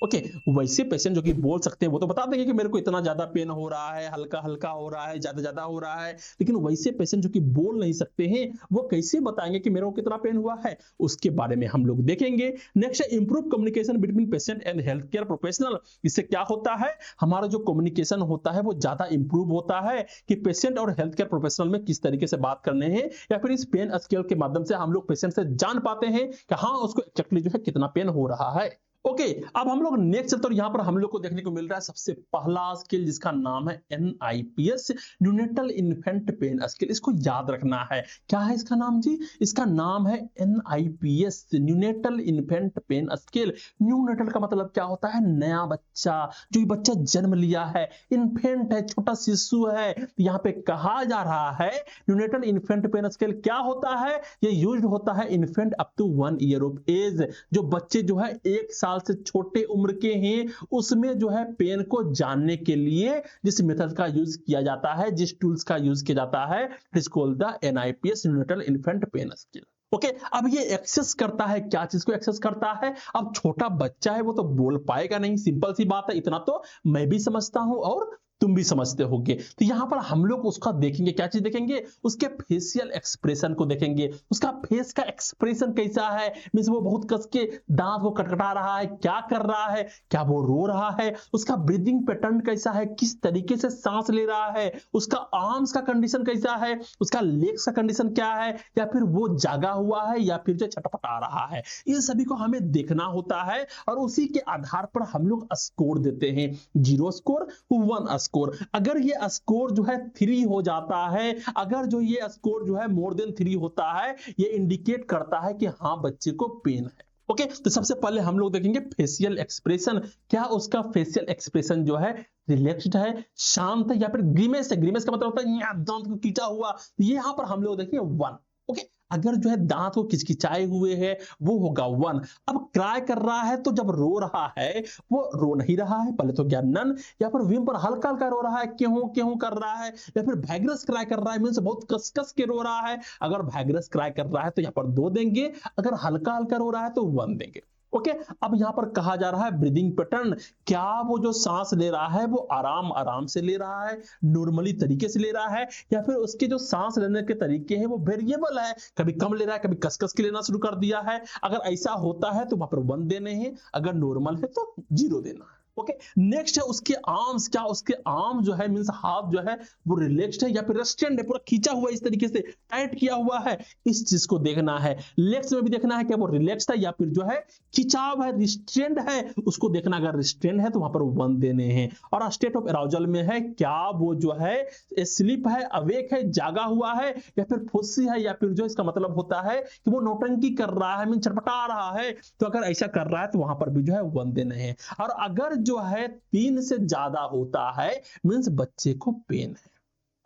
ओके, वैसे पेशेंट जो कि बोल सकते हैं वो तो बता देंगे कि मेरे को इतना ज्यादा पेन हो रहा है, हल्का हल्का हो रहा है, ज्यादा ज्यादा हो रहा है। लेकिन वैसे पेशेंट जो कि बोल नहीं सकते हैं, वो कैसे बताएंगे कि मेरे को कितना पेन हुआ है? उसके बारे में हम लोग देखेंगे। नेक्स्ट है improve communication between patient and health care professional. इससे क्या होता है? हमारा जो कम्युनिकेशन होता है वो ज्यादा इंप्रूव होता है कि पेशेंट और हेल्थ केयर प्रोफेशनल में किस तरीके से बात करने हैं, या फिर इस पेन स्केल के माध्यम से हम लोग पेशेंट से जान पाते हैं कि हाँ उसको एक्चुअली जो है कितना पेन हो रहा है। ओके, अब हम लोग नेक्स्ट चलते हैं। यहां पर हम लोग को देखने को मिल रहा है सबसे पहला स्केल जिसका नाम है NIPS, neonatal infant pain scale. इसको याद रखना है। क्या है इसका नाम जी? इसका नाम है NIPS, neonatal infant pain scale. Neonatal का मतलब क्या होता है? नया बच्चा, जो बच्चा जन्म लिया है, इन्फेंट है, छोटा शिशु है। यहाँ पे कहा जा रहा है न्यूनेटल इन्फेंट पेन स्केल क्या होता है? ये यूज्ड होता है infant up to 1 year of age. जो बच्चे जो है 1 साल से छोटे उम्र के हैं, उसमें जो है पेन को जानने के लिए जिस मेथड का यूज किया जाता है, जिस टूल्स का यूज किया जाता है, it is called the NIPS, neonatal infant pain scale. Okay, अब ये एक्सेस करता है, क्या चीज को एक्सेस करता है? अब छोटा बच्चा है वो तो बोल पाएगा नहीं, सिंपल सी बात है, इतना तो मैं भी समझता हूं और तुम भी समझते होगे। तो यहां पर हम लोग उसका देखेंगे, क्या चीज देखेंगे? उसके फेशियल एक्सप्रेशन को देखेंगे। उसका फेस का एक्सप्रेशन कैसा है, मींस वो बहुत कस के दांत को कटकटा रहा है, क्या कर रहा है, क्या वो रो रहा है, उसका ब्रीदिंग पैटर्न कैसा है, किस तरीके से सांस ले रहा है, उसका आर्म्स का कंडीशन कैसा है, उसका लेग्स का कंडीशन क्या है, या फिर वो जागा हुआ है या फिर जो छटपटा रहा है। इन सभी को हमें देखना होता है और उसी के आधार पर हम लोग स्कोर देते हैं। 0 स्कोर, 1 स्कोर। अगर ये स्कोर जो है 3 हो जाता है, अगर जो ये स्कोर जो है मोर देन 3 होता है, ये इंडिकेट करता है कि हाँ बच्चे को पेन है। ओके, तो सबसे पहले हम लोग देखेंगे फेशियल एक्सप्रेशन। क्या उसका फेशियल एक्सप्रेशन जो है रिलैक्स्ड है, शांत है, या फिर ग्रीमेस है? ग्रीमेस का मतलब होता है दांत को खींचा हुआ। यहां पर हम लोग देखेंगे 1। ओके, अगर जो है दांत को किचकिचाए हुए है वो होगा 1। अब क्राई कर रहा है, तो जब रो रहा है वो रो नहीं रहा है, पहले तो क्या नन, या फिर विम पर हल्का हल्का रो रहा है, क्यों क्यों कर रहा है, या फिर वैगरस क्राई कर रहा है, मींस बहुत कस कस के रो रहा है। अगर वैगरस क्राई कर रहा है तो यहाँ पर 2 देंगे, अगर हल्का हल्का रो रहा है तो 1 देंगे। ओके, अब यहां पर कहा जा रहा है ब्रीदिंग पैटर्न। क्या वो जो सांस ले रहा है वो आराम आराम से ले रहा है, नॉर्मली तरीके से ले रहा है, या फिर उसके जो सांस लेने के तरीके हैं वो वेरिएबल है, कभी कम ले रहा है, कभी कस कस के लेना शुरू कर दिया है। अगर ऐसा होता है तो वहां पर 1 देने हैं, अगर नॉर्मल है तो 0 देना है। ओके, नेक्स्ट है उसके आर्म्स। क्या उसके आर्म जो है मींस हाथ जो है वो रिलैक्स्ड है या फिर रेस्टेंड है, पूरा खींचा हुआ इस तरीके से टाइट किया हुआ है, इस चीज को देखना है। लेग्स में भी देखना है कि वो रिलैक्स्ड है या फिर जो है खिंचाव है, रिस्ट्रेंड है, उसको देखना। अगर रिस्ट्रेंड है तो वहां पर 1 देने हैं। और स्टेट ऑफ अराउजल में है, क्या वो जो है स्लीप है, अवेक है, जागा हुआ है, या फिर फुस्सी है, या फिर जो इसका मतलब होता है कि वो नौटंकी कर रहा है, मीन छटपटा रहा है। तो अगर ऐसा कर रहा है तो वहां पर भी जो है 1 देने हैं। और अगर जो है 3 से ज्यादा होता है मींस बच्चे को पेन है।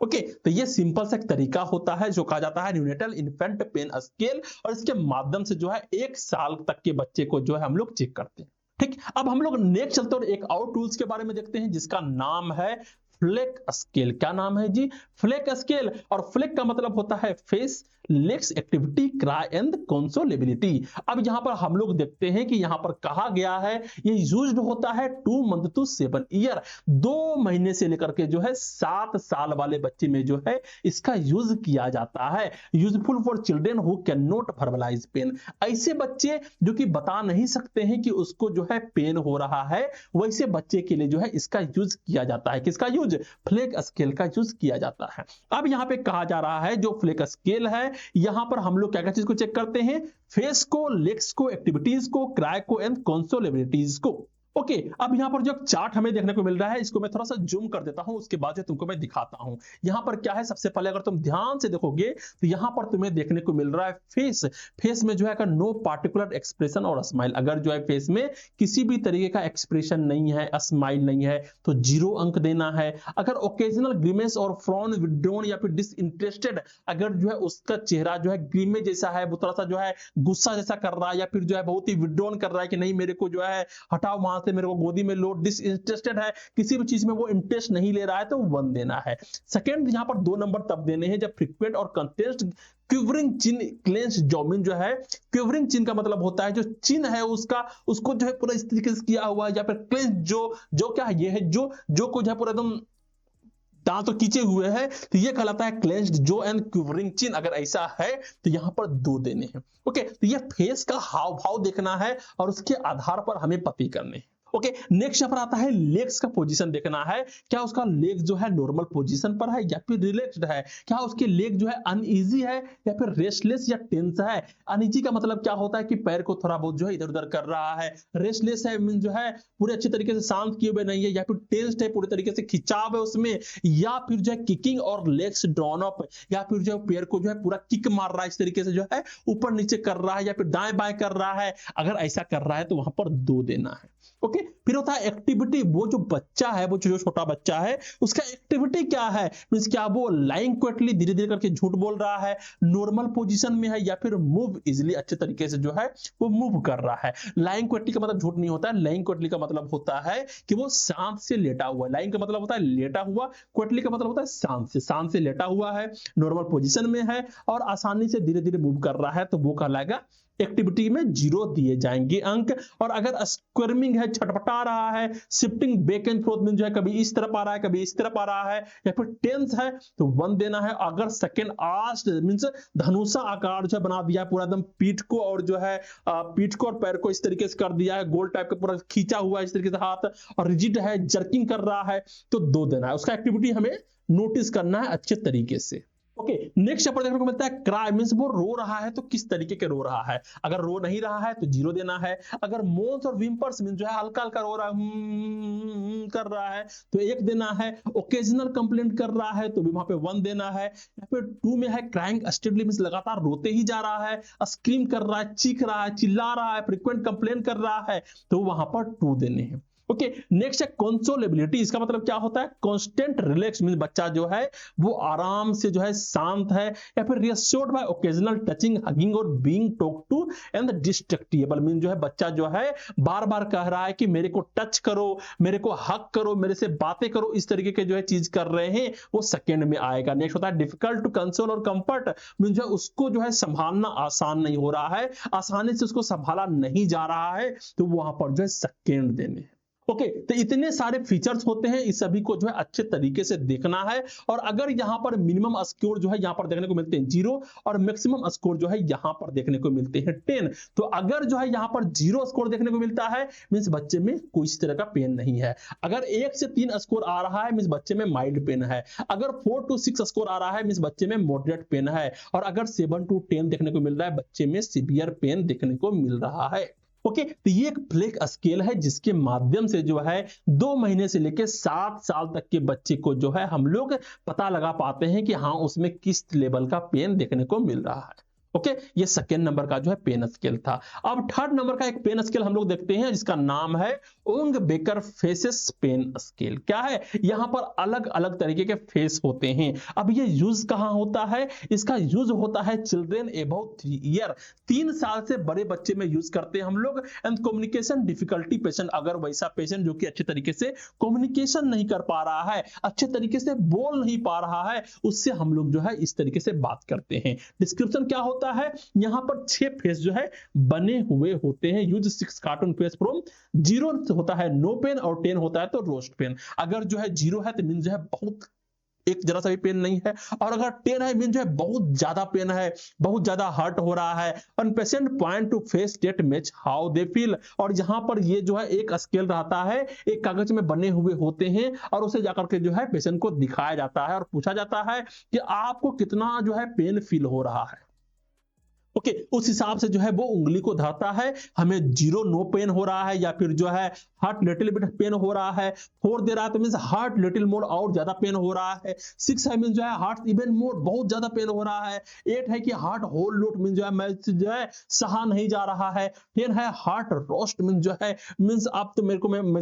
ओके, तो ये सिंपल सा एक तरीका होता है जो कहा जाता है न्यूनेटल इन्फेंट पेन स्केल, और इसके माध्यम से जो है 1 साल तक के बच्चे को जो है हम लोग चेक करते हैं। ठीक, अब हम लोग नेक्स्ट चलते हैं और एक और टूल्स के बारे में देखते हैं जिसका नाम है फ्लेक स्केल। क्या नाम है जी? FLACC scale. और फ्लेक का मतलब होता है face, legs, activity, cry and consolability. अब यहां पर हम लोग देखते हैं कि यहां पर कहा गया है ये यूज्ड होता है 2 मंथ टू 7 ईयर, 2 महीने से लेकर के जो है 7 साल वाले बच्चे में जो है इसका यूज किया जाता है। Useful for children who can not verbalise pain. ऐसे बच्चे जो कि बता नहीं सकते हैं कि उसको जो है पेन हो रहा है, वैसे बच्चे के लिए जो है इसका यूज किया जाता है। किसका यूज? फ्लेक स्केल का यूज किया जाता है। अब यहां पे कहा जा रहा है जो फ्लेक स्केल है, यहां पर हम लोग क्या क्या चीज को चेक करते हैं? फेस को, लेग्स को, एक्टिविटीज को, क्राई को एंड कंसोलेबिलिटीज को। ओके, अब यहां पर जो चार्ट हमें देखने को मिल रहा है इसको मैं थोड़ा सा जूम कर देता हूं, उसके बाद जो तुमको मैं दिखाता हूं। यहां पर क्या है, सबसे पहले अगर तुम ध्यान से देखोगे तो यहां पर तुम्हें देखने को मिल रहा है फेस। फेस में जो है नो पार्टिकुलर एक्सप्रेशन और स्माइल। अगर जो है फेस में किसी भी तरीके का एक्सप्रेशन नहीं है, स्माइल नहीं है, तो 0 अंक देना है। अगर ओकेजनल ग्रीमेस और फ्रॉन, विड्रॉन या फिर डिसइंटरेस्टेड, अगर जो है उसका चेहरा जो है ग्रीमे जैसा है, वो थोड़ा सा जो है गुस्सा जैसा कर रहा है, या फिर जो है बहुत ही विड्रॉन कर रहा है कि नहीं मेरे को जो है हटाओ वहां से, मेरे को गोदी में लो, डिसइंटरेस्टेड है, किसी भी चीज में वो इंटरेस्ट नहीं ले रहा है, तो 1 देना है। सेकंड, यहां पर 2 नंबर तब देने हैं जब फ्रीक्वेंट और कंटेस्ट क्यूवरिंग चिन, क्लेंच जॉमिन जो है, क्यूवरिंग चिन का मतलब होता है जो चिन है उसका, उसको जो है पूरा इस तरीके से किया हुआ है, या फिर क्लेंच जो क्या है, ये है जो को जो है पूरा एकदम दांत तो खींचे हुए हैं, तो ये कहलाता है क्लेंच्ड जो एंड क्यूवरिंग चिन। अगर ऐसा है तो यहां पर 2 देने हैं। ओके, तो ये फेस का हाव भाव देखना है और उसके आधार पर हमें पति करने हैं। ओके, नेक्स्ट पर आता है लेग्स का पोजीशन देखना है। क्या उसका लेग जो है नॉर्मल पोजीशन पर है या फिर रिलैक्स्ड है? क्या उसके लेग जो है अनईजी है या फिर रेस्टलेस या टेंस है? अनईजी का मतलब क्या होता है कि पैर को थोड़ा बहुत जो है इधर उधर कर रहा है। रेस्टलेस है मीन जो है पूरे अच्छे तरीके से शांत किए हुए नहीं है, या फिर टेंस्ड है, पूरे तरीके से खिंचाव है उसमें, या फिर जो है किकिंग और लेग्स ड्रॉन अप, या फिर जो है पैर को जो है पूरा किक मार रहा है इस तरीके से जो है ऊपर नीचे कर रहा है, या फिर दाएं बाएं कर रहा है। अगर ऐसा कर रहा है तो वहां पर 2 देना है। ओके, फिर होता है एक्टिविटी। वो जो बच्चा है, वो जो छोटा बच्चा है, उसका एक्टिविटी क्या है? मींस क्या वो लाइंग क्विकली धीरे धीरे करके झूठ बोल रहा है, नॉर्मल पोजीशन में है, या फिर मूव इजिली अच्छे तरीके से जो है वो मूव कर रहा है। लाइंग क्विकली का मतलब झूठ नहीं होता है। लाइंग क्विकली का मतलब होता है कि वो शांत से लेटा हुआ है। लाइंग का मतलब होता है लेटा हुआ, क्विकली का मतलब होता है शांत से लेटा हुआ है, नॉर्मल पोजीशन में है और आसानी से धीरे धीरे मूव कर रहा है, तो वो कहलाएगा एक्टिविटी में 0 दिए जाएंगे अंक। और अगर स्क्विर्मिंग है, छटपटा रहा है, शिफ्टिंग बैक एंड फोर्थ में जो है कभी इस तरफ आ रहा है कभी इस तरफ आ रहा है, या फिर टेंस है तो 1 देना है। अगर सेकंड आस्ट मींस धनुषा आकार जो है बना दिया पूरा एकदम पीठ को, और जो है पीठ को और पैर को इस तरीके से कर दिया है, गोल टाइप का पूरा खींचा हुआ है इस तरीके से हाथ, और रिजिड है, जर्किंग कर रहा है, तो 2 देना है। उसका एक्टिविटी हमें नोटिस करना है अच्छे तरीके से। ओके, नेक्स्ट यहाँ पर देखने को मिलता है क्राई, मींस वो रो रहा है तो किस तरीके के रो रहा है। अगर रो नहीं रहा है तो 0 देना है। अगर मोन्स और विम्पर्स मींस जो है हल्का हल्का रो रहा है, कर रहा है, तो 1 देना है। ओकेजनल कंप्लेंट कर रहा है तो भी वहां पे 1 देना है। या फिर 2 में है क्राइंग स्टेडली, मींस लगातार रोते ही जा रहा है, स्क्रीम कर रहा है, चीख रहा है, चिल्ला रहा है, फ्रीक्वेंट कंप्लेन कर रहा है, तो वहां पर 2 देने हैं। ओके, नेक्स्ट है कंसोलेबिलिटी। इसका मतलब क्या होता है? कांस्टेंट रिलैक्स, मींस बच्चा जो है वो आराम से जो है शांत है, या फिर reassured by occasional touching, hugging और being talk to and distractible, means जो है बच्चा जो है बार बार कह रहा है कि मेरे को टच करो, मेरे को हक करो, मेरे से बातें करो, इस तरीके के जो है चीज कर रहे हैं, वो सेकंड में आएगा। नेक्स्ट होता है डिफिकल्ट टू कंसोल और कंफर्ट, मींस जो है उसको जो है संभालना आसान नहीं हो रहा है, आसानी से उसको संभाला नहीं जा रहा है, तो वहां पर जो है सेकंड देने हैं। ओके, तो इतने सारे फीचर्स होते हैं, इस सभी को जो है अच्छे तरीके से देखना है। और अगर यहां पर मिनिमम स्कोर जो है यहां पर देखने को मिलते हैं 0, और मैक्सिमम स्कोर जो है यहां पर देखने को मिलते हैं 10, तो अगर जो है यहां पर 0 स्कोर देखने को मिलता है मींस बच्चे में कोई इस तरह का पेन नहीं है। अगर 1 से 3 स्कोर आ रहा है मींस बच्चे में माइल्ड पेन है। अगर 4 to 6 स्कोर आ रहा है मींस बच्चे में मॉडरेट पेन है। और अगर 7 to 10 देखने को मिल रहा है, बच्चे में सीवियर पेन देखने को मिल रहा है। ओके, तो ये एक फ्लेक स्केल है जिसके माध्यम से जो है 2 महीने से लेकर 7 साल तक के बच्चे को जो है हम लोग पता लगा पाते हैं कि हाँ उसमें किस लेवल का पेन देखने को मिल रहा है। ओके, ये सेकेंड नंबर का जो है पेन स्केल था। अब थर्ड नंबर का एक पेन स्केल हम लोग देखते हैं जिसका नाम है ओंग बेकर फेसेस पेन स्केल। क्या है, यहां पर अलग अलग तरीके के फेस होते हैं। अब ये यूज कहां होता है, इसका यूज होता है चिल्ड्रेन अबव 3 ईयर, 3 साल से बड़े बच्चे में यूज करते हैं हम लोग। एंड कम्युनिकेशन डिफिकल्टी पेशेंट, अगर वैसा पेशेंट जो कि अच्छे तरीके से कम्युनिकेशन नहीं कर पा रहा है, अच्छे तरीके से बोल नहीं पा रहा है, उससे हम लोग जो है इस तरीके से बात करते हैं। डिस्क्रिप्शन क्या होता है, यहां पर 6 फेस जो है बने हुए होते हैं। यूज 6 कार्टून फेस फ्रॉम 0 होता है नो पेन और 10 होता है तो रोस्ट पेन। अगर जो है 0 है तो मीन जो है बहुत एक जरा सा भी पेन नहीं है, और अगर 10 है मीन जो है बहुत ज्यादा पेन है, बहुत ज्यादा हर्ट हो रहा है। And patient point two face state match how they feel, और यहां पर ये जो है एक स्केल रहता है, एक कागज में बने हुए होते हैं, और उसे जाकर के जो है पेशेंट को दिखाया जाता है और पूछा जाता है कि आपको कितना जो है पेन फील हो रहा है। ओके, उस हिसाब से जो है वो उंगली को धरता है, हमें 0 नो पेन हो रहा है, या फिर जो है हार्ट लिटिल बिट पेन हो रहा है, 4 दे रहा है तो मींस हार्ट लिटिल मोर और ज्यादा पेन हो रहा है, 6 है मींस जो है हार्ट इवन मोर बहुत ज्यादा पेन हो रहा है, 8 है कि हार्ट होल लोट मींस जो है मैं जो है सहा नहीं जा रहा है, 10 है हार्ट रोस्ट मींस जो है मींस अब तो मेरे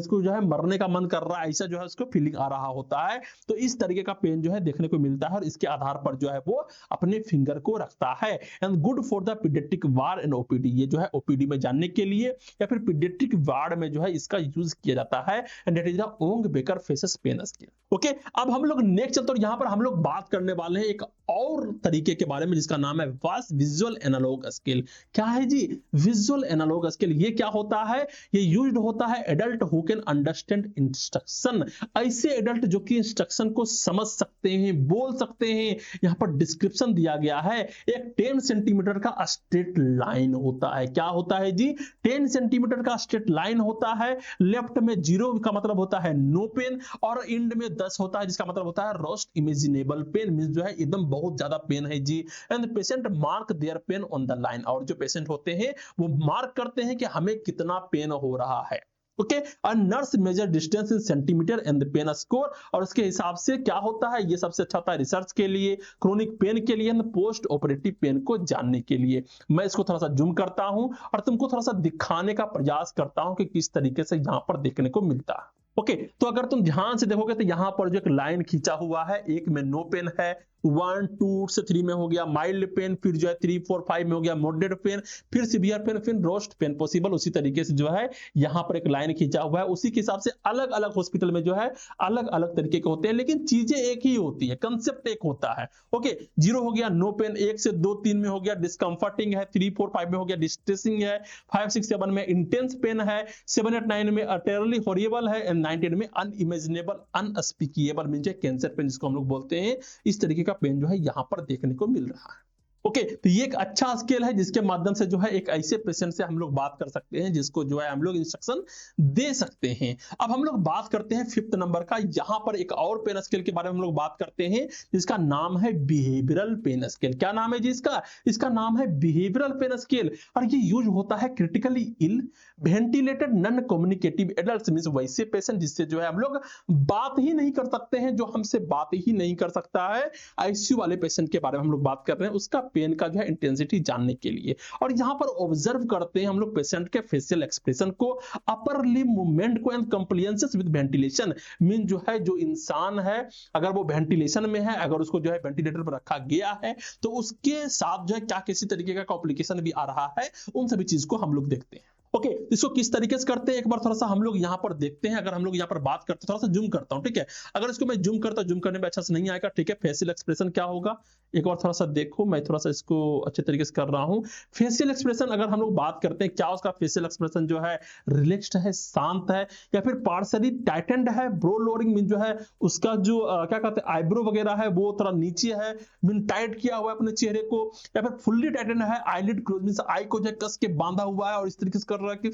को जो है मरने का मन कर रहा है, ऐसा जो है उसको फीलिंग आ रहा होता है। तो इस तरीके का पेन जो है देखने को मिलता है, और इसके आधार पर जो है वो अपने फिंगर को रखता है। And good for the paediatric ward and OPD, ये जो है ओपीडी में जानने के लिए या फिर पीडियाट्रिक वार्ड में जो है इसका यूज किया जाता है। And that is the Wong Baker faces pain scale. Okay, अब हम लोग नेक्स्ट चलते, और यहां पर हम लोग बात करने वाले हैं एक और तरीके के बारे में जिसका नाम है वास्ट विजुअल एनालॉग स्केल। क्या है जी, विजुअल एनालॉग स्केल। ये क्या होता है, ये यूज्ड होता है adult who can understand instruction, ऐसे एडल्ट जो कि इंस्ट्रक्शन को समझ सकते हैं, बोल सकते हैं। यहां पर डिस्क्रिप्शन दिया गया है, एक 10 सेंटीमीटर का स्ट्रेट लाइन होता है। क्या होता है जी, 10 सेंटीमीटर का स्ट्रेट लाइन होता है। लेफ्ट में 0 का मतलब होता है नो पेन, और एंड में 10 होता है जिसका मतलब होता है रोस्ट इमेजिनेबल पेन, मींस जो है एकदम बहुत ज्यादा पेन है जी। And patient mark their pain on the line, और जो पेशेंट होते हैं वो मार्क करते हैं कि हमें कितना पेन हो रहा है। Okay, nurse measure distance in centimetre and the pain score, और उसके हिसाब से क्या होता है, ये सबसे अच्छा होता है रिसर्च के लिए, क्रोनिक पेन के लिए, पोस्ट ऑपरेटिव पेन को जानने के लिए। मैं इसको थोड़ा सा जूम करता हूं और तुमको थोड़ा सा दिखाने का प्रयास करता हूं कि किस तरीके से यहां पर देखने को मिलता है। ओके, तो अगर तुम ध्यान से देखोगे तो यहां पर जो एक लाइन खींचा हुआ है, एक में नो पेन है, 1 2 से 3 में हो गया माइल्ड पेन, फिर जो है 3 4 5 में हो गया मॉडरेट पेन, फिर सीवियर पेन, फिर रोस्ट पेन पॉसिबल। उसी तरीके से जो है यहाँ पर एक लाइन खींचा हुआ है, उसी के हिसाब से अलग अलग हॉस्पिटल में जो है अलग अलग तरीके के होते हैं, लेकिन चीजें एक ही होती है, कंसेप्ट एक होता है। ओके, 0 हो गया नो पेन, 1 से 2 3 में हो गया डिस्कम्फर्टिंग है, 3 4 5 में हो गया डिस्ट्रेसिंग है, 5 6 7 में इंटेंस पेन है, 7 8 9 में अटेरली हॉरिएबल है, एंड 9 10 में unimaginable unspeakable means cancer pen जिसको हम लोग बोलते हैं। इस तरीके का पेन जो है यहां पर देखने को मिल रहा है। ओके, तो ये एक अच्छा स्केल है जिसके माध्यम से जो है एक ऐसे पेशेंट से हम लोग बात कर सकते हैं जिसको जो है हम लोग इंस्ट्रक्शन दे सकते हैं। अब हम लोग बात करते हैं 5th नंबर का, यहां पर एक और पेन स्केल के बारे में हम लोग बात करते हैं जिसका नाम है बिहेवियरल पेन स्केल। क्या नाम है जी इसका, इसका नाम है बिहेवियरल पेन स्केल, और ये यूज होता है critically ill ventilated non communicative adults, means वैसे पेशेंट जिससे जो है हम लोग बात ही नहीं कर सकते हैं, जो हमसे बात ही नहीं कर सकता है, आईसीयू वाले पेशेंट के बारे में हम लोग बात कर रहे हैं, उसका पेन का जो है इंटेंसिटी जानने के लिए। और यहां पर ऑब्जर्व करते हैं हम लोग पेशेंट के फेशियल एक्सप्रेशन को, अपर लिम्ब मूवमेंट को, and compliances with ventilation, mean जो है जो इंसान है अगर वो वेंटिलेशन में है, अगर उसको जो है वेंटिलेटर पर रखा गया है तो उसके साथ जो है क्या किसी तरीके का कॉम्प्लिकेशन भी आ रहा है, उन सभी चीज को हम लोग देखते हैं। ओके, इसको किस तरीके से करते हैं एक बार थोड़ा सा हम लोग यहाँ पर देखते हैं। अगर हम लोग यहाँ पर बात करते हैं, थोड़ा सा जूम करता हूँ, ठीक है, अगर इसको मैं जूम करता, जूम करने में अच्छा से नहीं आएगा, ठीक है। फेशियल एक्सप्रेशन क्या होगा एक बार थोड़ा सा देखो, मैं थोड़ा सा इसको अच्छे तरीके से कर रहा हूँ। फेशियल एक्सप्रेशन अगर हम लोग बात करते हैं, क्या उसका फेशियल एक्सप्रेशन जो है रिलैक्स्ड है, शांत है, या फिर पार्शियली टाइटेंड है, ब्रो लोअरिंग मीन जो है उसका जो क्या कहते हैं आईब्रो वगैरह है वो थोड़ा नीचे है, मीन टाइट किया हुआ है अपने चेहरे को, या फिर फुल्ली टाइटेंड है, आईलिड क्लोज मीन आई को जो है कस के बांधा हुआ है और इस तरीके से कर रहा है कि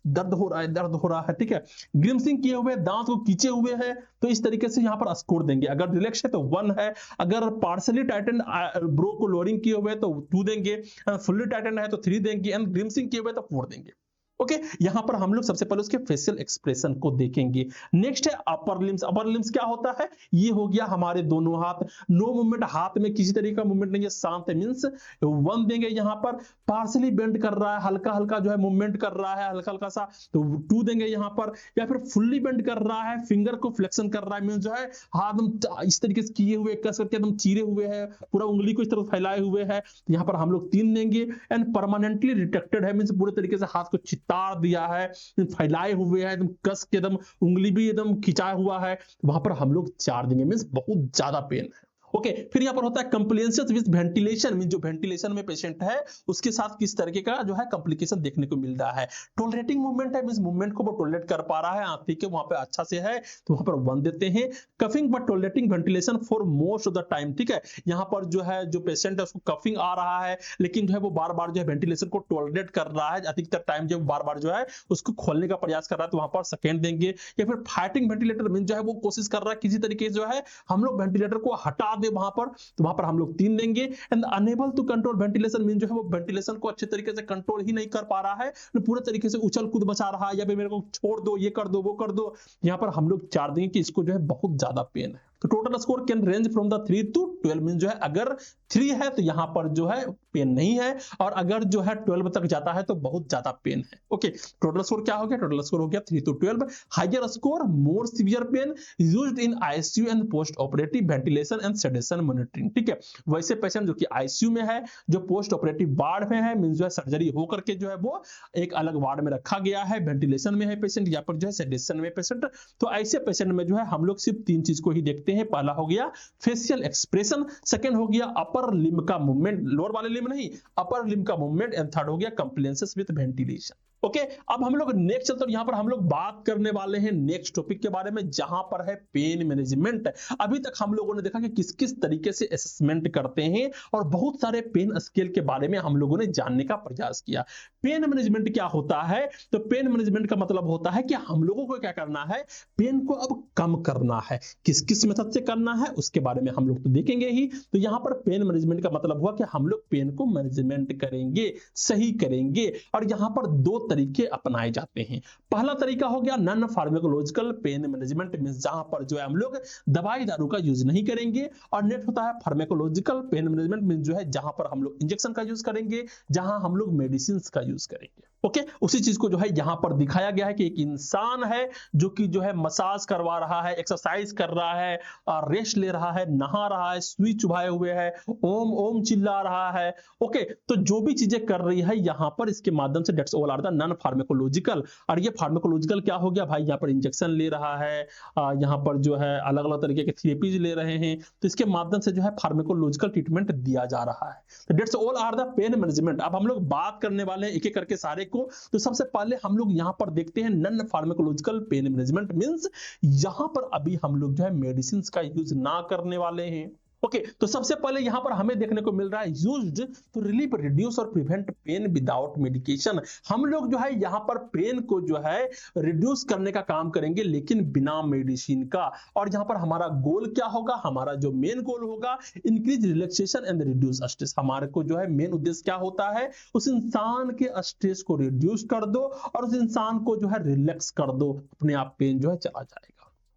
दर्द हो रहा है, दर्द हो रहा है, ठीक है। ग्रिमसिंग किए हुए, दांत को खींचे हुए हैं, तो इस तरीके से यहाँ पर स्कोर देंगे। अगर रिलैक्स है तो 1 है, अगर पार्शियली टाइटन ब्रो को लोअरिंग किए हुए तो 2 देंगे, फुल्ली टाइटन है तो 3 देंगे, एंड ग्रिमसिंग किए हुए तो 4 देंगे। ओके यहां पर हम लोग सबसे पहले उसके फेशियल एक्सप्रेशन को देखेंगे। नेक्स्ट है अपर लिम्स। अपर लिम्स क्या होता है? ये हो गया हमारे दोनों हाथ, नो मूवमेंट, हाथ में किसी तरीके का मूवमेंट नहीं है, शांत है, मींस वन देंगे यहां पर, पार्सली बेंड कर रहा है, हल्का हल्का जो है मूवमेंट कर रहा है, हल्का हल्का सा, तो टू देंगे यहां पर, या फिर फुल्ली बेंड कर रहा है, फिंगर को फ्लेक्शन कर रहा है, मींस जो है हाथ हम इस तरीके से किए हुए, कस करके एकदम चीरे हुए है, पूरा उंगली को इस तरह फैलाए हुए है, यहां पर हम लोग 3 देंगे। एंड परमानेंटली रिट्रैक्टेड है, मींस पूरे तरीके से हाथ को चितार दिया है, फैलाए हुए है, एकदम कस के, एकदम उंगली भी एकदम खिंचाया हुआ है, वहां पर हम लोग 4 देंगे, मींस बहुत ज्यादा पेन है। ओके फिर यहाँ पर होता है कंप्लेंसेस विद वेंटिलेशन, मीन जो वेंटिलेशन में पेशेंट है उसके साथ किस तरीके का जो है कॉम्प्लिकेशन देखने को मिल रहा है। टॉलरेटिंग मूवमेंट है, मींस मूवमेंट को वो टॉलरेट कर पा रहा है, आप ठीक है वहां पे अच्छा से है तो वहां पर 1 देते हैं। Coughing but tolerating ventilation for most of the time, ठीक है यहाँ पर जो है जो पेशेंट है उसको कफिंग आ रहा है लेकिन जो है वो बार बार जो है वेंटिलेशन को टॉलरेट कर रहा है, अधिकतर टाइम जब बार बार जो है उसको खोलने का प्रयास कर रहा है तो वहां पर सेकेंड देंगे। या फिर फाइटिंग वेंटिलेटर, मीन जो है वो कोशिश कर रहा है किसी तरीके से जो है हम लोग वेंटिलेटर को हटा दे वहां पर, तो वहां पर हम लोग 3 देंगे। And unable to control ventilation, mean जो है वो वेंटिलेशन को अच्छे तरीके से कंट्रोल ही नहीं कर पा रहा है, पूरे तरीके से उछल कूद मचा रहा है, या फिर मेरे को छोड़ दो, ये कर दो, वो कर दो, यहां पर हम लोग 4 देंगे कि इसको जो है बहुत ज्यादा पेन है। तो total score can range from the 3 to 12, mean जो है अगर 3 है तो यहां पर जो है पेन नहीं है, और अगर जो है 12 तक जाता है तो बहुत ज्यादा पेन है। ओके टोटल स्कोर क्या हो गया? टोटल स्कोर हो गया 3 to 12। Higher score more severe pain used in ICU and post operative ventilation and sedation monitoring, ठीक है वैसे पेशेंट जो कि आईसीयू में है, जो पोस्ट ऑपरेटिव वार्ड में है, मीन जो है सर्जरी होकर के जो है वो एक अलग वार्ड में रखा गया है, वेंटिलेशन में है पेशेंट, या पर जो है सेडेशन में पेशेंट, तो ऐसे पेशेंट में जो है हम लोग सिर्फ 3 चीज को ही देखते हैं। पहला हो गया फेशियल एक्सप्रेशन, सेकंड हो गया अपर लिम्ब का मूवमेंट, लोअर वाले लिम्ब नहीं, अपर लिम्ब का मूवमेंट, एंड थर्ड हो गया कंप्लेंसेस विद वेंटिलेशन। ओके अब हम लोग नेक्स्ट चलते हैं, यहां पर हम लोग बात करने वाले हैं नेक्स्ट टॉपिक के बारे में जहां पर है पेन मैनेजमेंट। अभी तक हम लोगों ने देखा कि किस किस तरीके से असेसमेंट करते हैं और बहुत सारे पेन स्केल के बारे में हम लोगों ने जानने का प्रयास किया। पेन मैनेजमेंट क्या होता है? तो पेन मैनेजमेंट का मतलब होता है कि हम लोगों को क्या करना है, पेन को अब कम करना है, किस किस मेथड से करना है उसके बारे में हम लोग तो देखेंगे ही। तो यहां पर पेन मैनेजमेंट का मतलब हुआ कि हम लोग पेन को मैनेजमेंट करेंगे, सही करेंगे, और यहां पर 2 तरीके अपनाए जाते हैं। पहला तरीका हो गया non pharmacological pain management, means जहां पर जो है हम लोग दवाई दारू का यूज नहीं करेंगे, और नेक्स्ट होता है फार्माकोलॉजिकल पेन मैनेजमेंट, मींस जो है जहां पर हम लोग इंजेक्शन का यूज करेंगे, जहां हम लोग मेडिसिन का यूज करेंगे। ओके उसी चीज को जो है यहां पर दिखाया गया है कि एक इंसान है जो कि जो है मसाज करवा रहा है, एक्सरसाइज कर रहा है, रेस्ट ले रहा है, नहा रहा है, सुई चुभाए हुए है, ओम ओम चिल्ला रहा है। ओके तो जो भी चीजें कर रही है यहां पर इसके माध्यम से that's all are the non pharmacological. और ये फार्माकोलॉजिकल क्या हो गया भाई, यहाँ पर इंजेक्शन ले रहा है, यहाँ पर जो है अलग अलग तरीके के थेरेपीज ले रहे हैं, तो इसके माध्यम से जो है फार्माकोलॉजिकल ट्रीटमेंट दिया जा रहा है। तो that's all are the pain management. अब हम लोग बात करने वाले हैं एक एक करके सारे को। तो सबसे पहले हम लोग यहां पर देखते हैं non pharmacological pain management, means यहां पर अभी हम लोग जो है मेडिसिन का यूज ना करने वाले हैं। ओके तो सबसे पहले यहां पर हमें देखने को मिल रहा है यूज्ड टू रिलीव रिड्यूस और प्रिवेंट पेन विदाउट मेडिकेशन। हम लोग जो है यहां पर पेन को जो है रिड्यूस करने का काम करेंगे लेकिन बिना मेडिसिन का। और यहां पर हमारा गोल क्या होगा, हमारा जो मेन गोल होगा increase relaxation and reduce stress. हमारे को जो है मेन उद्देश्य क्या होता है, उस इंसान के स्ट्रेस को रिड्यूस कर दो और उस इंसान को जो है रिलैक्स कर दो, अपने आप पेन जो है चला जाएगा।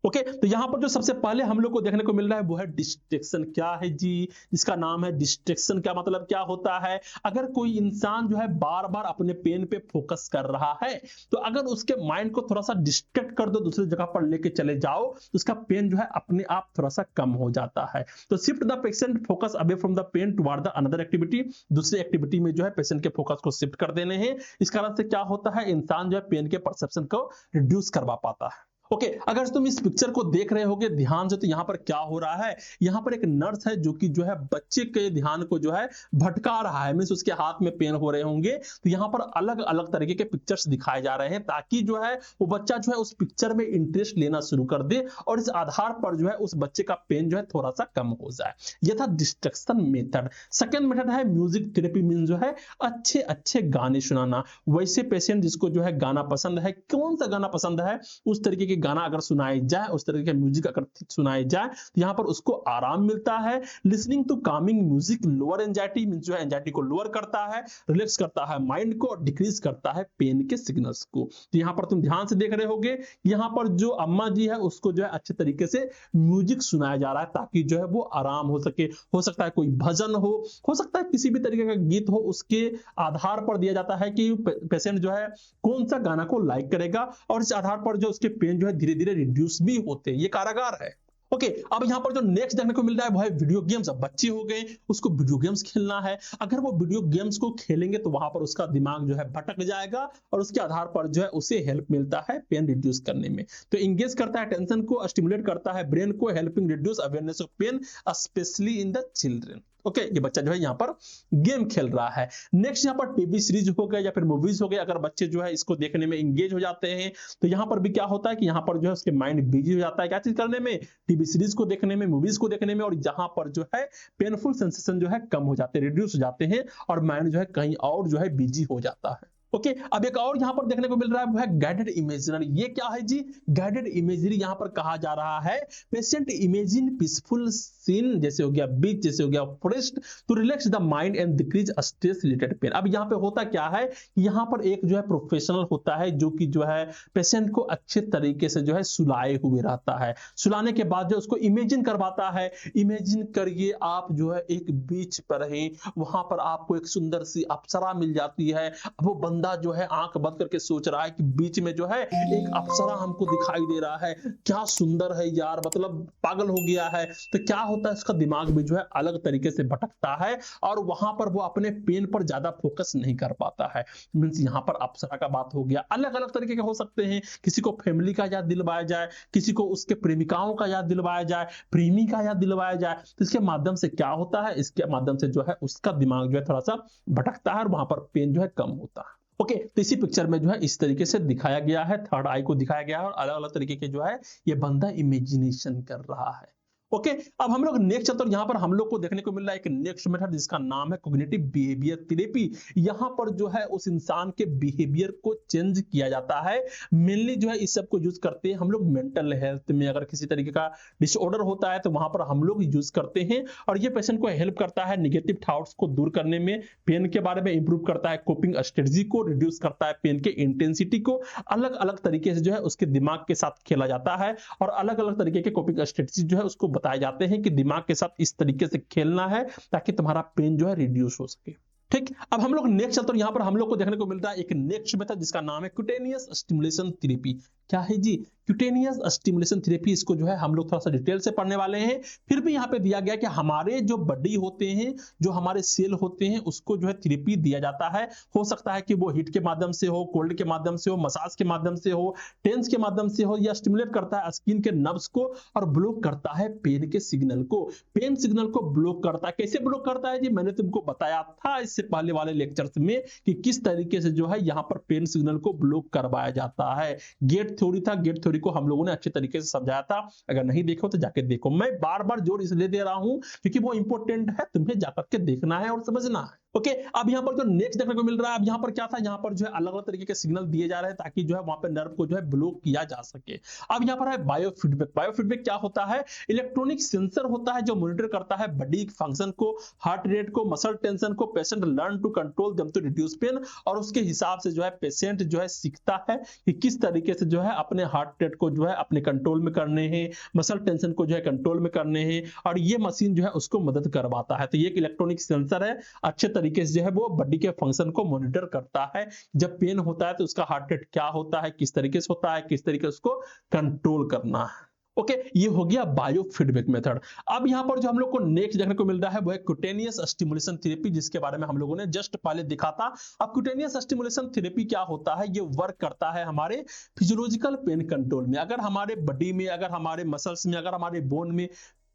ओके तो यहां पर जो सबसे पहले हम लोग को देखने को मिल रहा है वो है डिस्ट्रैक्शन। क्या है जी, जिसका नाम है डिस्ट्रैक्शन। क्या मतलब क्या होता है, अगर कोई इंसान जो है बार बार अपने पेन पे फोकस कर रहा है तो अगर उसके माइंड को थोड़ा सा डिस्ट्रैक्ट कर दो, दूसरी जगह पर लेके चले जाओ तो उसका पेन जो है अपने आप थोड़ा सा कम हो जाता है। तो shift the patient focus away from the pain toward the another activity. दूसरी एक्टिविटी में जो है पेशेंट के फोकस को शिफ्ट कर देने हैं। इस कारण से क्या होता है, इंसान जो है पेन के परसेप्शन को रिड्यूस करवा पाता है। ओके अगर तुम इस पिक्चर को देख रहे होगे ध्यान से तो यहाँ पर क्या हो रहा है, यहाँ पर एक नर्स है जो कि जो है बच्चे के ध्यान को जो है भटका रहा है, मींस उसके हाथ में पेन हो रहे होंगे। तो यहाँ पर अलग अलग तरीके के पिक्चर्स दिखाए जा रहे हैं ताकि जो है वो बच्चा जो है उस पिक्चर में इंटरेस्ट लेना शुरू कर दे और इस आधार पर जो है उस बच्चे का पेन जो है थोड़ा सा कम हो जाए। यह था डिस्ट्रैक्शन मेथड। सेकेंड मेथड है म्यूजिक थेरेपी, मींस जो है अच्छे अच्छे गाने सुनाना। वैसे पेशेंट जिसको जो है गाना पसंद है, कौन सा गाना पसंद है उस तरीके के गाना अगर सुनाई जाए, उस तरीके का म्यूजिक अगर सुनाई जाए तो यहाँ पर उसको आराम मिलता है। Listening to calming music lower anxiety, means जो है एंजाइटी को लोअर करता है, रिलैक्स करता है माइंड को और डिक्रीज करता है पेन के सिग्नल्स को। तो यहाँ पर तुम ध्यान से देख रहे होगे, यहाँ पर जो अम्मा जी है उसको जो है अच्छे तरीके से म्यूजिक सुनाया जा रहा है ताकि जो है वो आराम हो सके। हो सकता है कोई भजन हो सकता है किसी भी तरीके का गीत हो, उसके आधार पर दिया जाता है कि पेशेंट जो है कौन सा गाना को लाइक करेगा और इस आधार पर जो उसके पेन जो है धीरे धीरे रिड्यूस भी होते हैं। ये कारागार है। ओके, अब यहाँ पर जो नेक्स्ट देखने को मिल रहा है वो है वीडियो गेम्स। अब बच्चे हो गए, उसको वीडियो गेम्स खेलना है। अगर वो वीडियो गेम्स को खेलेंगे तो वहां पर उसका दिमाग जो है भटक जाएगा और उसके आधार पर जो है उसे हेल्प मिलता है पेन रिड्यूस करने में। तो इंगेज करता है टेंशन को, स्टिमुलेट करता है ब्रेन को, helping reduce awareness of pain specially in the children. Okay, ये बच्चा जो है यहाँ पर गेम खेल रहा है। नेक्स्ट यहाँ पर टीवी सीरीज हो गया या फिर मूवीज हो गए, अगर बच्चे जो है इसको देखने में इंगेज हो जाते हैं तो यहाँ पर भी क्या होता है कि यहाँ पर जो है उसके माइंड बिजी हो जाता है क्या चीज करने में, टीवी सीरीज को देखने में, मूवीज को देखने में, और यहाँ पर जो है पेनफुल सेंसेशन जो है कम हो जाते हैं, रिड्यूस हो जाते हैं और माइंड जो है कहीं और जो है बिजी हो जाता है। ओके, अब एक और यहाँ पर देखने को मिल रहा है वो है गाइडेड इमेजिनरी। ये क्या है जी? गाइडेड इमेजरी यहाँ पर कहा जा रहा है पेशेंट इमेजिन पीसफुल सीन, जैसे हो गया बीच, जैसे हो गया forest, to relax the mind and decrease stress related pain. अब यहाँ पे होता क्या है, यहाँ पर एक जो है प्रोफेशनल होता है जो कि जो है पेशेंट को अच्छे तरीके से जो है सुलाए हुए रहता है। सुलाने के बाद जो उसको इमेजिन करवाता है। इमेजिन करिए आप जो है एक बीच पर हैं, वहां पर आपको एक सुंदर सी अप्सरा मिल जाती है। वो बंदा जो है आंख बंद करके सोच रहा है कि बीच में जो है एक अप्सरा हमको दिखाई दे रहा है, क्या सुंदर है यार, मतलब पागल हो गया है। तो क्या होता है, उसका दिमाग भी जो है अलग तरीके से भटकता है और वहां पर वो अपने पेन पर ज्यादा फोकस नहीं कर पाता है। मींस यहाँ पर अप्सरा का बात हो गया। अलग अलग तरीके के हो सकते हैं, किसी को फैमिली का याद दिलवाया जाए, किसी को उसके प्रेमिकाओं का याद दिलवाया जाए, प्रेमी का याद दिलवाया जाए। तो इसके माध्यम से क्या होता है, इसके माध्यम से जो है उसका दिमाग जो है थोड़ा सा भटकता है और वहां पर पेन जो है कम होता है। ओके, तो इसी पिक्चर में जो है इस तरीके से दिखाया गया है, थर्ड आई को दिखाया गया है और अलग अलग तरीके के जो है ये बंदा इमेजिनेशन कर रहा है। ओके, अब हम लोग नेक्स्ट चलते हैं। यहाँ पर हम लोग को देखने को मिल रहा है एक नेक्स्ट मेथड जिसका नाम है कॉग्निटिव बिहेवियर थेरेपी। यहाँ पर जो है उस इंसान के बिहेवियर को चेंज किया जाता है। मेनली जो है इस सब को यूज करते हैं हम लोग मेंटल हेल्थ में। अगर किसी तरीके का डिसऑर्डर होता है तो वहां पर हम लोग यूज करते हैं और ये पेशेंट को हेल्प करता है निगेटिव थॉट्स को दूर करने में, पेन के बारे में इंप्रूव करता है, कोपिंग स्ट्रेटजी को रिड्यूस करता है, पेन के इंटेंसिटी को अलग अलग तरीके से जो है उसके दिमाग के साथ खेला जाता है और अलग अलग तरीके के कोपिंग स्ट्रेटजी जो है उसको बताए जाते हैं कि दिमाग के साथ इस तरीके से खेलना है ताकि तुम्हारा पेन जो है रिड्यूस हो सके। ठीक, अब हम लोग नेक्स्ट चलते हैं। यहाँ पर हम लोग को देखने को मिलता है एक नेक्स्ट मेथड जिसका नाम है क्यूटेनियस स्टिमुलेशन थेरेपी। क्या है जी? Cutaneous stimulation therapy. इसको जो है हम लोग थोड़ा सा डिटेल से पढ़ने वाले हैं। फिर भी यहाँ पे दिया गया कि हमारे जो बॉडी होते हैं, जो हमारे सेल होते हैं, उसको जो है थेरेपी दिया जाता है। हो सकता है कि वो हीट के माध्यम से हो, कोल्ड के माध्यम से हो, मसाज के माध्यम से हो, टेंस के माध्यम से हो, या स्टिमुलेट करता है स्किन के नर्व्स को और ब्लॉक करता है पेन के सिग्नल को। पेन सिग्नल को ब्लॉक करता है। कैसे ब्लॉक करता है जी? मैंने तुमको बताया था इससे पहले वाले लेक्चर्स में कि किस तरीके से जो है यहाँ पर पेन सिग्नल को ब्लॉक करवाया जाता है। गेट थ्योरी था, गेट थ्योरी को हम लोगों ने अच्छे तरीके से समझाया था। अगर नहीं देखो तो जाके देखो। मैं बार बार जोर इसलिए दे रहा हूं क्योंकि वो इंपॉर्टेंट है, तुम्हें जाकर के देखना है और समझना है। ओके, अब यहाँ पर जो नेक्स्ट देखने को मिल रहा है, अब यहाँ पर क्या था, यहाँ पर जो है अलग अलग तरीके के सिग्नल दिए जा रहे हैं ताकि जो है वहां पे नर्व को जो है ब्लॉक किया जा सके। अब यहाँ पर है बायोफीडबैक। बायोफीडबैक क्या होता है? इलेक्ट्रॉनिक सेंसर होता है जो मॉनिटर करता है बॉडी फंक्शन को, हार्ट रेट को, मसल टेंशन को। Patient learn to control them to reduce pain और उसके हिसाब से जो है पेशेंट जो है सीखता है कि किस तरीके से जो है अपने हार्ट रेट को जो है अपने कंट्रोल में करने हैं, मसल टेंशन को जो है कंट्रोल में करने हैं और ये मशीन जो है उसको मदद करवाता है। तो ये एक इलेक्ट्रॉनिक सेंसर है, अच्छे तरीके से जो है वो बॉडी के फंक्शन को मॉनिटर करता है। जब पेन होता है तो उसका हार्ट रेट क्या होता है, किस तरीके से होता है, किस तरीके से उसको कंट्रोल करना है। ओके, ये हो गया बायो फीडबैक मेथड। अब यहाँ पर जो हम लोग को नेक्स्ट देखने को मिल रहा है वो है क्यूटेनियस स्टिमुलेशन थेरेपी, जिसके बारे में हम लोगों ने जस्ट पहले दिखा था। अब क्यूटेनियस स्टिमुलेशन थेरेपी क्या होता है? ये वर्क करता है हमारे फिजियोलॉजिकल पेन कंट्रोल में। अगर हमारे बॉडी में, अगर हमारे मसल्स में, अगर हमारे बोन में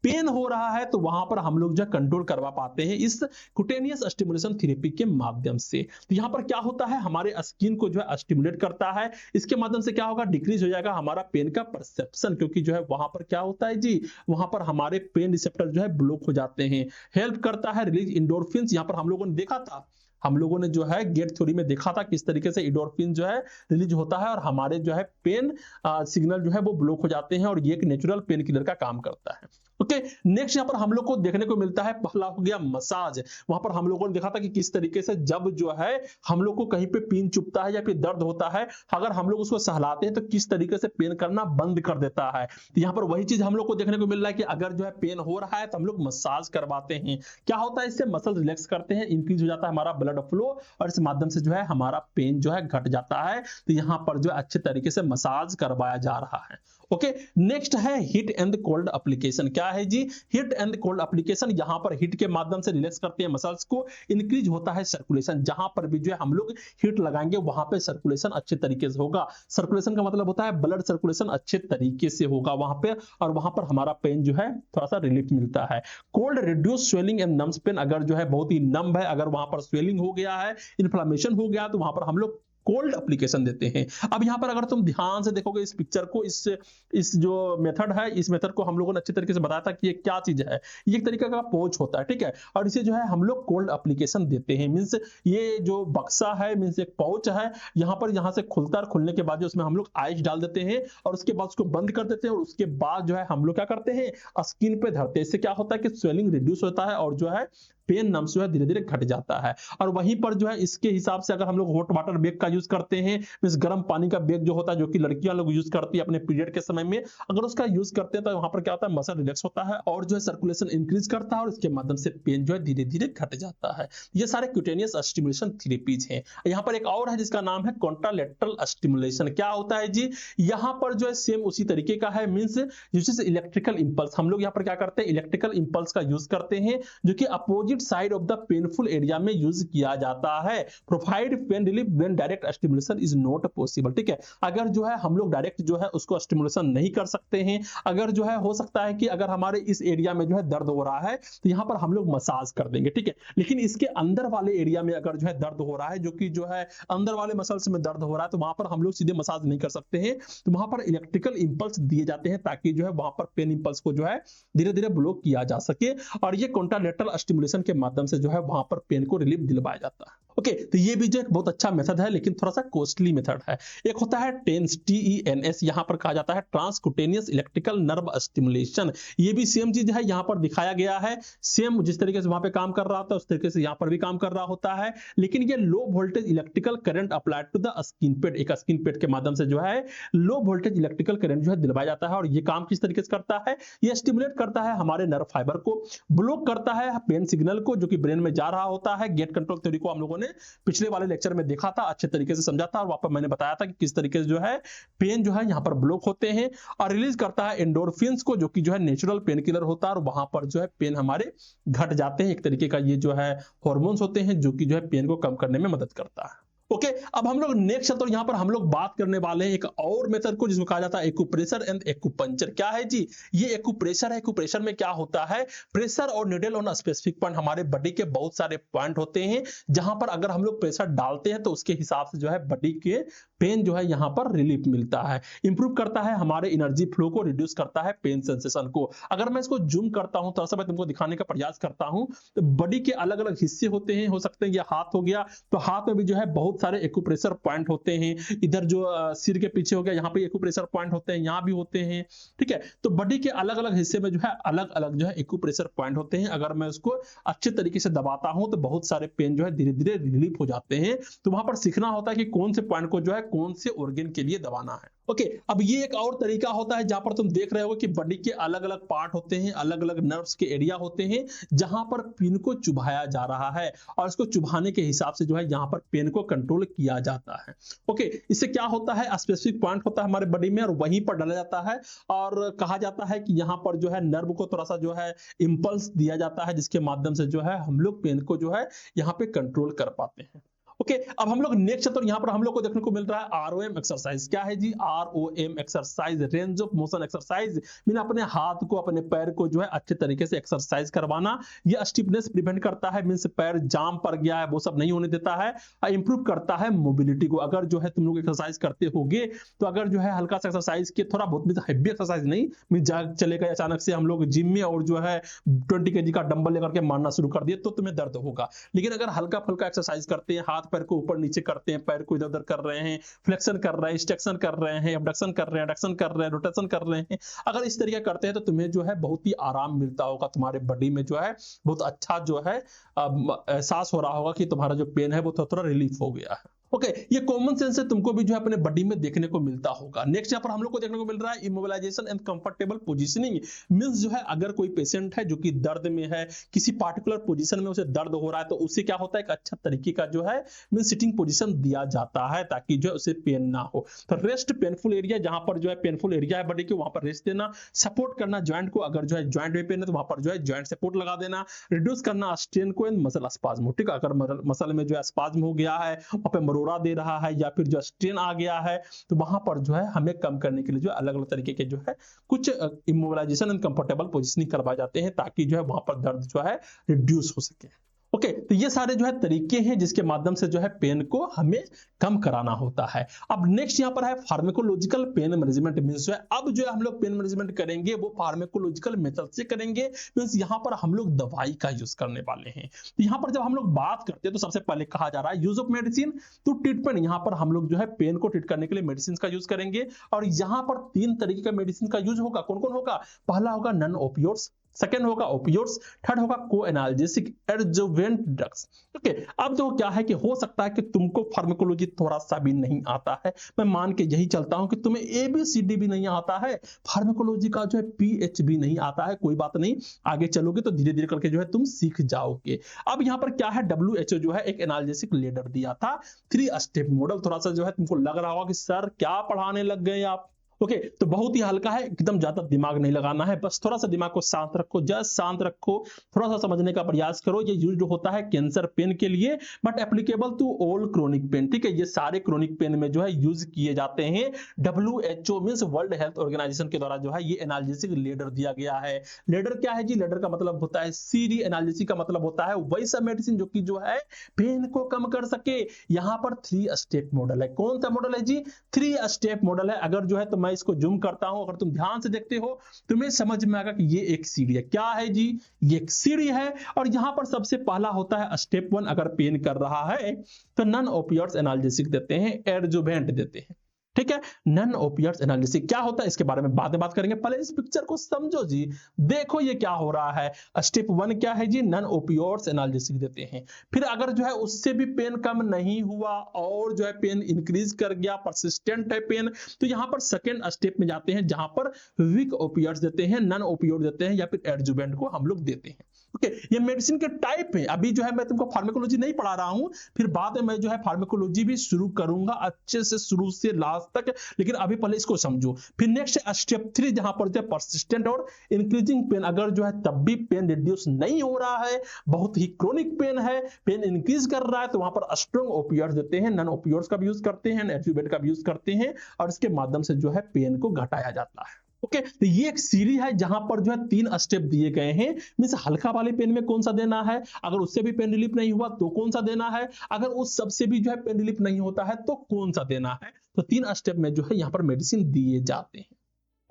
पेन हो रहा है तो वहां पर हम लोग जो कंट्रोल करवा पाते हैं इस कुटेनियस स्टिमुलेशन थेरेपी के माध्यम से। तो यहाँ पर क्या होता है, हमारे स्किन को जो है स्टिमुलेट करता है, इसके माध्यम से क्या होगा, डिक्रीज हो जाएगा हमारा पेन का परसेप्शन, क्योंकि जो है वहां पर क्या होता है जी, वहां पर हमारे पेन रिसेप्टर जो है ब्लॉक हो जाते हैं। हेल्प करता है रिलीज इंडोर्फिन, यहाँ पर हम लोगों ने देखा था, हम लोगों ने जो है गेट थ्योरी में देखा था किस तरीके से इंडोर्फिन जो है रिलीज होता है और हमारे जो है पेन सिग्नल जो है वो ब्लॉक हो जाते हैं, और ये एक नेचुरल पेन किलर का काम करता है। ओके, नेक्स्ट यहाँ पर हम लोग को देखने को मिलता है, पहला हो गया मसाज। वहां पर हम लोगों ने देखा था कि किस तरीके से जब जो है हम लोग को कहीं पे पेन चुभता है या फिर दर्द होता है, अगर हम लोग उसको सहलाते हैं तो किस तरीके से पेन करना बंद कर देता है। तो यहाँ पर वही चीज हम लोग को देखने को मिल रहा है कि अगर जो है पेन हो रहा है तो हम लोग मसाज करवाते हैं। क्या होता है, इससे मसल रिलैक्स करते हैं, इंक्रीज हो जाता है हमारा ब्लड फ्लो, और इस माध्यम से जो है हमारा पेन जो है घट जाता है। तो यहाँ पर जो अच्छे तरीके से मसाज करवाया जा रहा है। ओके, नेक्स्ट है हीट एंड कोल्ड एप्लीकेशन। क्या है जी, हीट एंड कोल्ड एप्लीकेशन। यहाँ पर हीट के माध्यम से रिलैक्स करते हैं मसल्स को, इंक्रीज होता है सर्कुलेशन। जहां पर भी जो है हम लोग हीट लगाएंगे वहां पे सर्कुलेशन अच्छे तरीके से होगा। सर्कुलेशन का मतलब होता है ब्लड सर्कुलेशन अच्छे तरीके से होगा वहां पे, और वहां पर हमारा पेन जो है थोड़ा सा रिलीफ मिलता है। Cold reduce swelling and numbs pain. अगर जो है बहुत ही नम है, अगर वहां पर स्वेलिंग हो गया है, इन्फ्लामेशन हो गया, तो वहां पर हम लोग कोल्ड एप्लीकेशन देते हैं। अब यहाँ पर अगर तुम ध्यान से देखोगे इस पिक्चर को, इस जो मेथड है, इस मेथड को हम लोगों ने अच्छे तरीके से बताया था कि ये क्या चीज है। ये एक तरीके का पोच होता है, ठीक है, और इसे जो है हम लोग कोल्ड एप्लीकेशन देते हैं। मींस ये जो बक्सा है, मींस एक पाउच है, यहाँ से खुलता है, खुलने के बाद जो उसमें हम लोग आइस डाल देते हैं और उसके बाद उसको बंद कर देते हैं, और उसके बाद जो है हम लोग क्या करते हैं, स्किन पे धरते हैं। इससे क्या होता है कि स्वेलिंग रिड्यूस होता है और जो है पेन नम्स जो है धीरे धीरे घट जाता है। और वहीं पर जो है इसके हिसाब से अगर हम लोग हॉट वाटर बैग का यूज करते हैं, मींस गर्म पानी का बैग जो होता है, जो कि लड़कियां लोग यूज करती है अपने पीरियड के समय में, अगर उसका यूज करते हैं तो वहां पर क्या होता है, मसल रिलैक्स होता है और जो है सर्कुलेशन इंक्रीज करता है, और इसके माध्यम से पेन जो है धीरे धीरे घट जाता है। ये सारे क्यूटेनियस स्टिमुलेशन थेरेपीज हैं। यहाँ पर एक और है जिसका नाम है कॉन्ट्रालेटरल स्टिमुलेशन। क्या होता है जी, यहाँ पर जो है सेम उसी तरीके का है, मींस यूजेस इलेक्ट्रिकल इंपल्स। हम लोग यहाँ पर क्या करते हैं, इलेक्ट्रिकल इंपल्स का यूज करते हैं, जो कि opposite side of the painful area में यूज किया जाता है। Provide pain relief when direct stimulation is not possible. ठीक है, अगर जो है हम लोग डायरेक्ट जो है उसको स्टिमुलेशन नहीं कर सकते हैं, अगर जो है हो सकता है कि अगर हमारे इस एरिया में जो है दर्द हो रहा है तो यहाँ पर हम लोग मसाज कर देंगे, ठीक है, लेकिन इसके अंदर वाले एरिया में अगर जो है दर्द हो रहा है, जो कि जो है अंदर वाले मसल्स में दर्द हो रहा है, तो वहां पर हम लोग सीधे मसाज नहीं कर सकते हैं। तो वहां पर इलेक्ट्रिकल इंपल्स दिए जाते हैं ताकि जो है वहां पर पेन इंपल्स को जो है धीरे धीरे ब्लॉक किया जा सके, और ये कॉन्ट्रालेटरल स्टिमुलेशन के माध्यम से जो है वहां पर पेन को रिलीफ दिलवाया जाता है। ओके, तो ये भी जो एक बहुत अच्छा मेथड है, लेकिन थोड़ा सा कॉस्टली मेथड है। एक होता है टेंस, TENS, यहाँ पर कहा जाता है ट्रांसकुटेनियस इलेक्ट्रिकल नर्व स्टिमुलेशन। ये भी सेम चीज है, यहाँ पर दिखाया गया है, सेम जिस तरीके से वहां पे काम कर रहा होता है उस तरीके से यहाँ पर भी काम कर रहा होता है, लेकिन ये low voltage electrical current applied to the skin pad. एक स्किन पेड के माध्यम से जो है लो वोल्टेज इलेक्ट्रिकल करंट जो है दिलवाया जाता है, और ये काम किस तरीके से करता है, ये स्टिमुलेट करता है हमारे नर्व फाइबर को, ब्लॉक करता है पेन सिग्नल को जो कि ब्रेन में जा रहा होता है। गेट कंट्रोल थ्योरी को हम लोगों ने पिछले वाले लेक्चर में देखा था, अच्छे तरीके से समझा था, और वहां पर मैंने बताया था कि किस तरीके से जो है पेन जो है यहाँ पर ब्लॉक होते हैं, और रिलीज करता है एंडोर्फिन्स को, जो कि जो है नेचुरल पेन किलर होता है, और वहां पर जो है पेन हमारे घट जाते हैं। एक तरीके का ये जो है हॉर्मोन्स होते हैं जो कि जो है पेन को कम करने में मदद करता है। ओके, अब हम लोग नेक्स्ट तो यहाँ पर हम लोग बात करने वाले हैं एक और मेथड को जिसको कहा जाता है एक्यूप्रेशर एंड एक्यूपंक्चर। क्या है जी, ये एक्यूप्रेशर है। एक्यूप्रेशर में क्या होता है, प्रेशर और नीडल ऑन स्पेसिफिक पॉइंट। हमारे बॉडी के बहुत सारे पॉइंट होते हैं जहां पर अगर हम लोग प्रेशर डालते हैं तो उसके हिसाब से जो है बॉडी के पेन जो है यहाँ पर रिलीफ मिलता है, इंप्रूव करता है हमारे एनर्जी फ्लो को, रिड्यूस करता है पेन सेंसेशन को। अगर मैं इसको जूम करता हूं, थोड़ा सा मैं तुमको दिखाने का प्रयास करता हूं, तो बॉडी के अलग अलग हिस्से होते हैं, हो सकते हैं ये हाथ हो गया, तो हाथ में भी जो है बहुत सारे एक्यूप्रेशर पॉइंट होते हैं। इधर जो सिर के पीछे हो गया, यहाँ पे एक्यूप्रेशर पॉइंट होते हैं, यहाँ भी होते हैं, ठीक है। तो बॉडी के अलग अलग हिस्से में जो है अलग अलग जो है एक्यूप्रेशर पॉइंट होते हैं। अगर मैं उसको अच्छे तरीके से दबाता हूं तो बहुत सारे पेन जो है धीरे धीरे रिलीफ हो जाते हैं। तो वहां पर सीखना होता है कि कौन से पॉइंट को जो है कौन से ऑर्गन के लिए दबाना है। ओके, अब ये एक और तरीका होता है जहां पर तुम देख रहे हो कि बॉडी के अलग अलग पार्ट होते हैं, अलग अलग नर्व्स के एरिया होते हैं जहां पर पेन को चुभाया जा रहा है, और इसको चुभाने के हिसाब से जो है यहाँ पर पेन को कंट्रोल किया जाता है। ओके, इससे क्या होता है, स्पेसिफिक पॉइंट होता है हमारे बॉडी में और वहीं पर डाला जाता है, और कहा जाता है कि यहाँ पर जो है नर्व को थोड़ा सा जो है इंपल्स दिया जाता है, जिसके माध्यम से जो है हम लोग पेन को जो है यहाँ पे कंट्रोल कर पाते हैं। ओके, अब हम लोग नेक्स्ट चैप्टर यहाँ पर हम लोग को देखने को मिल रहा है आरओएम एक्सरसाइज। क्या है जी? ROM exercise, range of motion exercise. Mean अपने हाथ को अपने पैर को जो है अच्छे तरीके से एक्सरसाइज करवाना। ये स्टिफनेस प्रिवेंट करता है, मीन्स पैर जाम पड़ गया है वो सब नहीं होने देता है। इंप्रूव करता है मोबिलिटी को। अगर जो है तुम लोग एक्सरसाइज करते होगे तो अगर जो है हल्का सा एक्सरसाइज के, थोड़ा बहुत हैवी एक्सरसाइज नहीं, मीन जाग चले गए अचानक से हम लोग जिम में और जो है 20 kg का डंबल लेकर के मारना शुरू कर दिए तो तुम्हें दर्द होगा। लेकिन अगर हल्का फुल्का एक्सरसाइज करते हैं, हाथ पैर को ऊपर नीचे करते हैं, पैर को इधर उधर कर रहे हैं, फ्लेक्शन कर रहे हैं, स्टेक्शन कर रहे हैं, एबडक्शन कर रहे हैं, एडक्शन कर रहे हैं, रोटेशन कर रहे हैं, अगर इस तरीके करते हैं तो तुम्हें जो है बहुत ही आराम मिलता होगा। तुम्हारे बॉडी में जो है बहुत अच्छा जो है एहसास हो रहा होगा कि तुम्हारा जो पेन है वो थोड़ा थोड़ा रिलीफ हो गया है। ओके, ये कॉमन सेंस है, तुमको भी जो है अपने बॉडी में देखने को मिलता होगा। नेक्स्ट यहाँ पर हम लोग को देखने को मिल रहा है immobilisation and comfortable positioning. Means जो है अगर कोई पेशेंट है जो कि दर्द में है, किसी पार्टिकुलर पोजीशन में उसे दर्द हो रहा है, तो उससे क्या होता है, एक अच्छा तरीके का जो है मींस सिटिंग पोजीशन दिया जाता है ताकि जो है उसे पेन ना हो। तो रेस्ट पेनफुल एरिया, जहां पर जो है पेनफुल एरिया है बॉडी के वहां पर रेस्ट देना। सपोर्ट करना जॉइंट को, अगर जो है जॉइंट में पेन है तो वहां पर जो है जॉइंट सपोर्ट लगा देना। रिड्यूस करना स्ट्रेन को एंड मसल स्पाज्म। ठीक है, अगर मसल में जो है स्पाज्म हो गया है, वहां पे मरोड़ा दे रहा है या फिर जो स्ट्रेन आ गया है, तो वहां पर जो है हमें कम करने के लिए जो अलग अलग तरीके के जो है कुछ इमोबिलाइजेशन एंड कंफर्टेबल पोजीशनिंग करवाए जाते हैं ताकि जो है वहां पर दर्द जो है रिड्यूस हो सके। ओके, तो ये सारे जो है तरीके हैं जिसके माध्यम से जो है पेन को हमें कम कराना होता है। अब नेक्स्ट यहाँ पर है फार्माकोलॉजिकल पेन मैनेजमेंट। मींस जो है अब जो है हम लोग पेन मैनेजमेंट करेंगे वो फार्माकोलॉजिकल मेथड से करेंगे। मींस यहाँ पर हम लोग दवाई का यूज करने वाले हैं। तो यहाँ पर जब हम लोग बात करते हैं तो सबसे पहले कहा जा रहा है use of medicine to treatment. यहाँ पर हम लोग जो है पेन को ट्रीट करने के लिए मेडिसिन का यूज करेंगे और यहाँ पर 3 तरीके का मेडिसिन का यूज होगा। कौन कौन होगा? पहला होगा नॉन ओपियोइड्स, सेकेंड होगा ओपियोइड्स, थर्ड होगा को एनाल्जेसिक एडजुवेंट ड्रग्स। ओके, अब जो क्या है कि हो सकता है कि तुमको फार्माकोलॉजी थोड़ा सा भी नहीं आता है, मैं मान के यही चलता हूं कि तुम्हें ABCD भी नहीं आता है, फार्माकोलॉजी का जो है PH भी नहीं आता है, कोई बात नहीं, आगे चलोगे तो धीरे धीरे करके जो है तुम सीख जाओगे। अब यहाँ पर क्या है, WHO जो है एक एनाल्जेसिक लेडर दिया था, 3 स्टेप मॉडल। थोड़ा सा जो है तुमको लग रहा होगा कि सर क्या पढ़ाने लग गए आप। ओके, तो बहुत ही हल्का है, एकदम ज्यादा दिमाग नहीं लगाना है, बस थोड़ा सा दिमाग को शांत रखो, जस्ट शांत रखो, थोड़ा सा समझने का प्रयास करो। ये यूज होता है कैंसर पेन के लिए but applicable to all chronic pain. ठीक है, ये सारे क्रोनिक पेन में जो है यूज किए जाते हैं। WHO means world health organisation के द्वारा जो है ये एनाल्जेसिक लेडर दिया गया है। लेडर क्या है जी? लेडर का मतलब होता है सीडी, एनाल्जेसिक का मतलब होता है वैसा मेडिसिन जो कि जो है पेन को कम कर सके। यहाँ पर 3 स्टेप मॉडल है। कौन सा मॉडल है जी? 3 स्टेप मॉडल है। अगर जो है तो मैं इसको जूम करता हूं, अगर तुम ध्यान से देखते हो तुम्हें समझ में आएगा कि ये एक सीढ़ी है। क्या है जी? ये एक सीढ़ी है और यहां पर सबसे पहला होता है स्टेप 1। अगर पेन कर रहा है तो नॉन ओपियोइड्स एनाल्जेसिक देते हैं, एडजुवेंट देते हैं। ठीक है, नॉन ओपियोइड्स एनाल्जेसिक क्या होता है इसके बारे में बाद में बात करेंगे, पहले इस पिक्चर को समझो जी। देखो ये क्या हो रहा है। स्टेप 1 क्या है जी? नॉन ओपियोइड्स एनाल्जेसिक देते हैं। फिर अगर जो है उससे भी पेन कम नहीं हुआ और जो है पेन इंक्रीज कर गया, परसिस्टेंट है पेन, तो यहाँ पर सेकेंड स्टेप में जाते हैं जहां पर वीक ओपियोइड्स देते हैं, नॉन ओपियोइड देते हैं या फिर एडजुवेंट को हम लोग देते हैं। ओके, ये मेडिसिन के टाइप है। अभी जो है मैं तुमको फार्माकोलॉजी नहीं पढ़ा रहा हूं, फिर बाद में मैं जो है फार्माकोलॉजी भी शुरू करूंगा अच्छे से शुरू से लास्ट तक, लेकिन अभी पहले इसको समझो। फिर नेक्स्ट स्टेप 3 जहां पर जो है परसिस्टेंट और इंक्रीजिंग पेन। अगर जो है तब भी पेन रिड्यूस नहीं हो रहा है, बहुत ही क्रोनिक पेन है, पेन इंक्रीज कर रहा है, तो वहां पर स्ट्रॉन्ग ओपियोइड्स देते हैं, नॉन ओपियोइड्स का भी यूज करते हैं, एडजुवेंट का भी यूज करते हैं और इसके माध्यम से जो है पेन को घटाया जाता है। ओके, तो ये एक सीरीज है जहां पर जो है 3 स्टेप दिए गए हैं। मींस हल्का वाले पेन में कौन सा देना है, अगर उससे भी पेन रिलीफ नहीं हुआ तो कौन सा देना है, अगर उस सबसे भी जो है पेन रिलीफ नहीं होता है तो कौन सा देना है। तो 3 स्टेप में जो है यहाँ पर मेडिसिन दिए जाते हैं।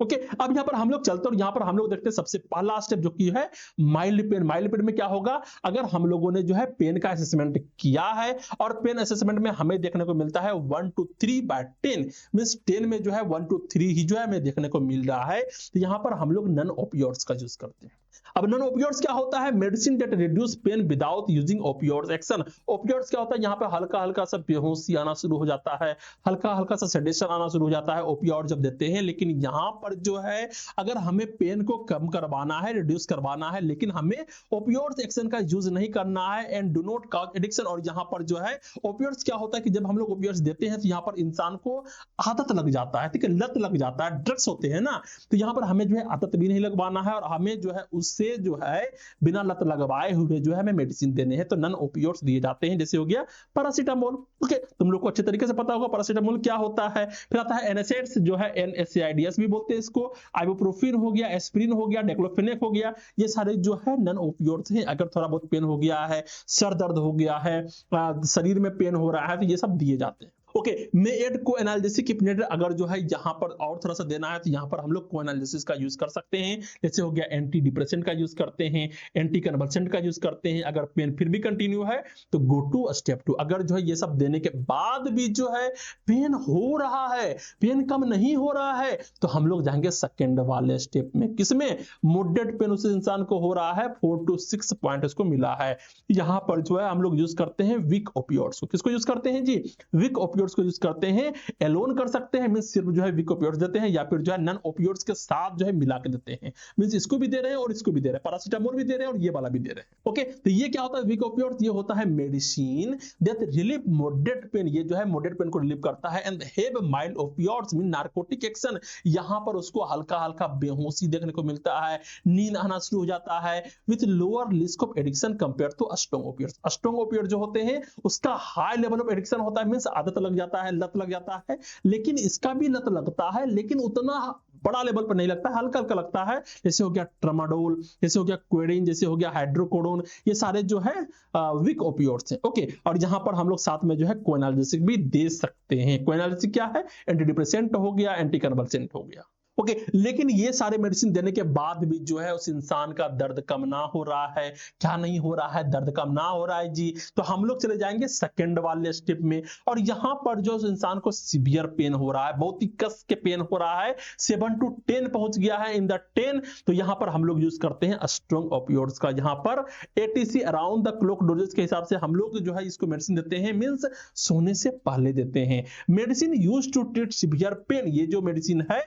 ओके, अब यहाँ पर हम लोग चलते और यहाँ पर हम लोग देखते हैं सबसे पहला स्टेप जो कि है माइल्ड पेन। माइल्ड पेन में क्या होगा, अगर हम लोगों ने जो है पेन का असेसमेंट किया है और पेन असेसमेंट में हमें देखने को मिलता है 1 to 3/10, मींस 10 में जो है 1 to 3 ही जो है हमें देखने को मिल रहा है, तो यहाँ पर हम लोग नॉन ओपियोइड्स का यूज करते हैं। अब नॉन ओपियोइड्स क्या होता है? Medicine that reduce pain without using opioids action. Opioids क्या होता है? यहाँ पे हल्का हल्का सा बेहोशी आना शुरू हो जाता है, हल्का हल्का सा सेडेशन आना शुरू हो जाता है ओपियोइड जब देते हैं। लेकिन यहाँ पर जो है अगर हमें पेन को कम करवाना है, रिड्यूस करवाना है, लेकिन हमें ओपियोइड्स एक्शन का यूज नहीं करना है and do not cause addiction. और यहाँ पर जो है ओपियोइड्स क्या होता है कि जब हम लोग ओपियोइड्स देते हैं तो यहाँ पर इंसान को आदत लग जाता है, ठीक है, लत लग जाता है, ड्रग्स होते हैं ना, तो यहाँ पर हमें जो है आदत भी नहीं लगवाना है और हमें जो है उसे जो है बिना लत लगवाए हुए जो है हमें मेडिसिन देने हैं, तो नॉन ओपियोइड्स दिए जाते हैं, जैसे हो गया पैरासीटामोल। ओके, तुम लोग को अच्छे तरीके से पता होगा पैरासीटामोल क्या होता है। फिर आता है एनएसएड्स जो है NSAIDs भी बोलते हैं इसको, आइबुप्रोफिन हो गया, एस्प्रिन हो गया, डेक्लोफेनेक हो गया, ये सारे जो है नॉन ओपियोइड्स हैं। अगर थोड़ा बहुत पेन हो गया है, सर दर्द हो गया है, शरीर में पेन हो रहा है, तो ये सब दिए जाते हैं। ओके, में एड को एनाल्जेसिक इपिनेटर अगर जो है यहाँ पर और थोड़ा सा देना है तो यहाँ पर हम लोग को एनाल्जेसिस का यूज कर सकते हैं, जैसे हो गया एंटी डिप्रेसेंट का यूज करते हैं, एंटी कन्वल्सेंट का यूज करते हैं। अगर पेन फिर भी कंटिन्यू है तो गो टू स्टेप 2। अगर जो है ये सब देने के बाद भी जो है पेन हो रहा है, पेन कम नहीं हो रहा है, तो हम लोग जाएंगे सेकेंड वाले स्टेप में। किसमें? मॉडरेट पेन उस इंसान को हो रहा है, 4 to 6 पॉइंट उसको मिला है, यहाँ पर जो है हम लोग यूज करते हैं वीक ओपियोइड्स को। किसको यूज करते हैं जी? वीक ओपियोइड्स को यूज करते हैं। एलोन कर सकते हैं, मींस सिर्फ जो है वीक ओपियोइड्स देते हैं, या फिर जो है नॉन ओपियोइड्स के साथ जो है मिला के देते हैं, मींस इसको भी दे रहे हैं और इसको भी दे रहे हैं, पैरासीटामोल भी दे रहे हैं और ये वाला भी दे रहे हैं। ओके, तो ये क्या होता है वीक ओपियोइड्स? ये होता है medicine that relieve moderate pen, ये जो है मॉडरेट पेन को रिलीव करता है। And have mild opioids mean narcotic action, यहां पर उसको हल्का हल्का बेहोशी देखने को मिलता है, नींद आना शुरू हो जाता है, with lower risk of addiction compare to strong opioids. Strong opioid जो होते हैं उसका हाई लेवल ऑफ एडिक्शन होता है, मींस आदत लग जाता है, लत लग जाता है, लेकिन इसका भी लत लगता है, लेकिन उतना बड़ा लेवल पर नहीं लगता है, हल्का हल्का लगता है, जैसे हो गया ट्रामाडोल, जैसे हो गया क्वेडिन, जैसे हो गया हाइड्रोकोडोन, ये सारे जो है वीक ओपियोइड्स हैं। ओके, और यहां पर हम लोग साथ में जो है कोएनाल्जेसिक भी दे सकते हैं। कोएनाल्जेसिक क्या है? एंटी डिप्रेसेंट हो गया, एंटी कन्वल्सेंट हो गया। ओके, लेकिन ये सारे मेडिसिन देने के बाद भी जो है उस इंसान का दर्द कम ना हो रहा है, क्या नहीं हो रहा है? दर्द कम ना हो रहा है जी, तो हम लोग चले जाएंगे सेकंड वाले स्टेप में। और यहां पर जो उस इंसान को सीवियर पेन हो रहा है, बहुत ही कस के पेन हो रहा है, 7 to 10 पहुंच गया है इन द 10, तो यहां पर हम लोग यूज करते हैं स्ट्रांग ओपियोइड्स का। यहां पर ATC around the clock doses के हिसाब से हम लोग जो है इसको मेडिसिन देते हैं, मींस सोने से पहले देते हैं। Medicine use to treat severe pain, ये जो मेडिसिन है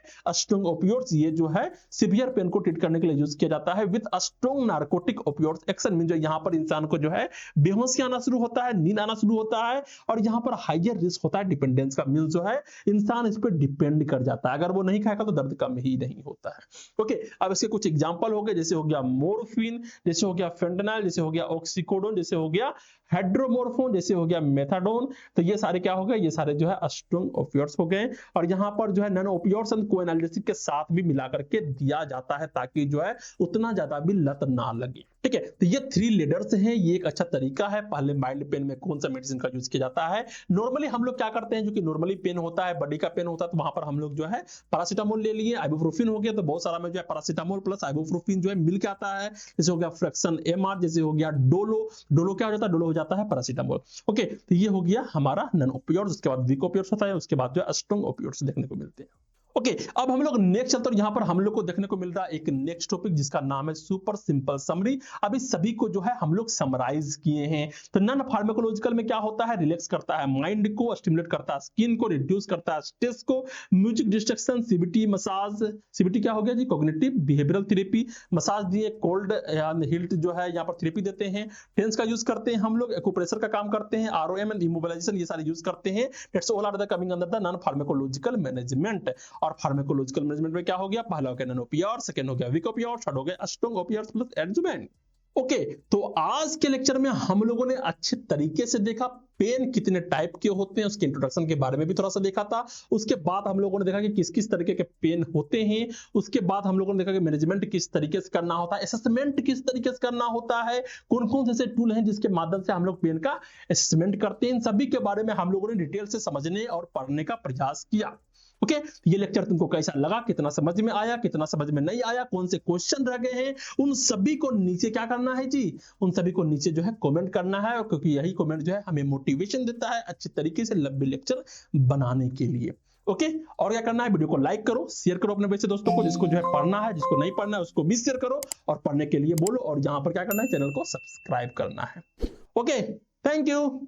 ओपियोइड्स, ये जो है सीवियर पेन को ट्रीट करने के लिए यूज किया जाता है with strong narcotic opioids action, mean जो यहां पर इंसान को जो है बेहोशी आना शुरू होता है, नींद आना शुरू होता है, और यहां पर हाइयर रिस्क होता है डिपेंडेंस का, मीन जो है इंसान इस पर डिपेंड कर जाता है, अगर वो नहीं खाएगा तो दर्द कम ही नहीं होता है। ओके, अब इसके कुछ एग्जांपल हो गए, जैसे हो गया मोर्फिन, जैसे हो गया फेंटेनाइल, जैसे हो गया ऑक्सीकोडोन, जैसे हो गया हाइड्रोमोर्फोन, जैसे हो गया मेथाडोन, तो ये सारे क्या हो गए? ये सारे जो है स्ट्रांग ओपियोइड्स हो गए। और यहाँ पर जो है नॉन ओपियोइड्स एंड कोएनाल्जेसिक के साथ भी मिला करके दिया जाता है, ताकि जो है उतना ज्यादा भी लत ना लगे। ठीक है, तो ये 3 लीडर्स हैं, ये एक अच्छा तरीका है। पहले माइल्ड पेन में कौन सा मेडिसिन का यूज किया जाता है? नॉर्मली हम लोग क्या करते हैं, जो कि नॉर्मली पेन होता है, बॉडी का पेन होता है, तो वहां पर हम लोग जो है पैरासीटामोल ले लिए, आइबुप्रोफिन हो गया, तो बहुत सारा में जो है पैरासीटामोल प्लस आइबुप्रोफिन जो है मिल के आता है, जैसे हो गया फ्रैक्शन MR, जैसे हो गया डोलो। डोलो क्या हो जाता है? डोलो हो जाता है पैरासीटामोल। ओके, तो ये हो गया हमारा नॉन ओपियोइड्स। उसके बाद वीक ओपियोइड्स होता है, उसके बाद जो है स्ट्रांग ओपियोइड्स देखने को मिलते हैं। ओके, अब हम लोग नेक्स्ट चलते हैं। यहाँ पर हम लोग को देखने को मिल रहा है एक नेक्स्ट टॉपिक, जिसका नाम है सुपर सिंपल समरी। अब इस सभी को जो है हम लोग समराइज किए हैं। तो नॉन फार्माकोलॉजिकल में क्या होता है? रिलैक्स करता है माइंड को, स्टिमुलेट करता है स्किन को, रिड्यूस करता है स्ट्रेस को, music distraction, CBT massage. CBT क्या हो गया जी? Cognitive behavioural therapy. मसाज दिए, कोल्ड हिल्ट जो है यहाँ पर थेरेपी देते हैं। टेंस का यूज करते हैं हम लोग, एक्यूप्रेशर का काम करते हैं, ROM एंड इमोबिलाइजेशन, ये सारे यूज करते हैं। That's all are the coming under the non pharmacological management. और फार्माकोलॉजिकल मैनेजमेंट में क्या हो गया? पहला हो गया नॉन ओपियोइड, सेकंड हो गया वीक ओपियोइड, थर्ड हो गया strong opioid plus adjuvant. Okay, तो आज के लेक्चर में हम लोगों ने अच्छे तरीके से देखा पेन कितने टाइप के होते हैं, उसके इंट्रोडक्शन के बारे में भी थोड़ा सा देखा था। उसके बाद हम लोगों ने देखा कि किस किस तरीके के पेन होते हैं। उसके बाद हम लोगों ने देखा कि मैनेजमेंट किस तरीके से करना होता है, असेसमेंट किस तरीके से करना होता है, कौन कौन से ऐसे टूल हैं जिसके माध्यम से हम लोग पेन का असेसमेंट करते हैं। इन सभी के बारे में हम लोगों ने डिटेल से समझने और पढ़ने का प्रयास किया। ओके, ये लेक्चर तुमको कैसा लगा, कितना समझ में आया, कितना समझ में नहीं आया, कौन से क्वेश्चन रह गए हैं, उन सभी को नीचे क्या करना है जी? उन सभी को नीचे जो है कमेंट करना है, क्योंकि यही कमेंट जो है हमें मोटिवेशन देता है अच्छे तरीके से लंबे लेक्चर बनाने के लिए। ओके, और क्या करना है? वीडियो को लाइक करो, शेयर करो अपने वैसे दोस्तों को, जिसको जो है पढ़ना है, जिसको नहीं पढ़ना है उसको भी शेयर करो, और पढ़ने के लिए बोलो। और यहाँ पर क्या करना है? चैनल को सब्सक्राइब करना है। Okay, thank you.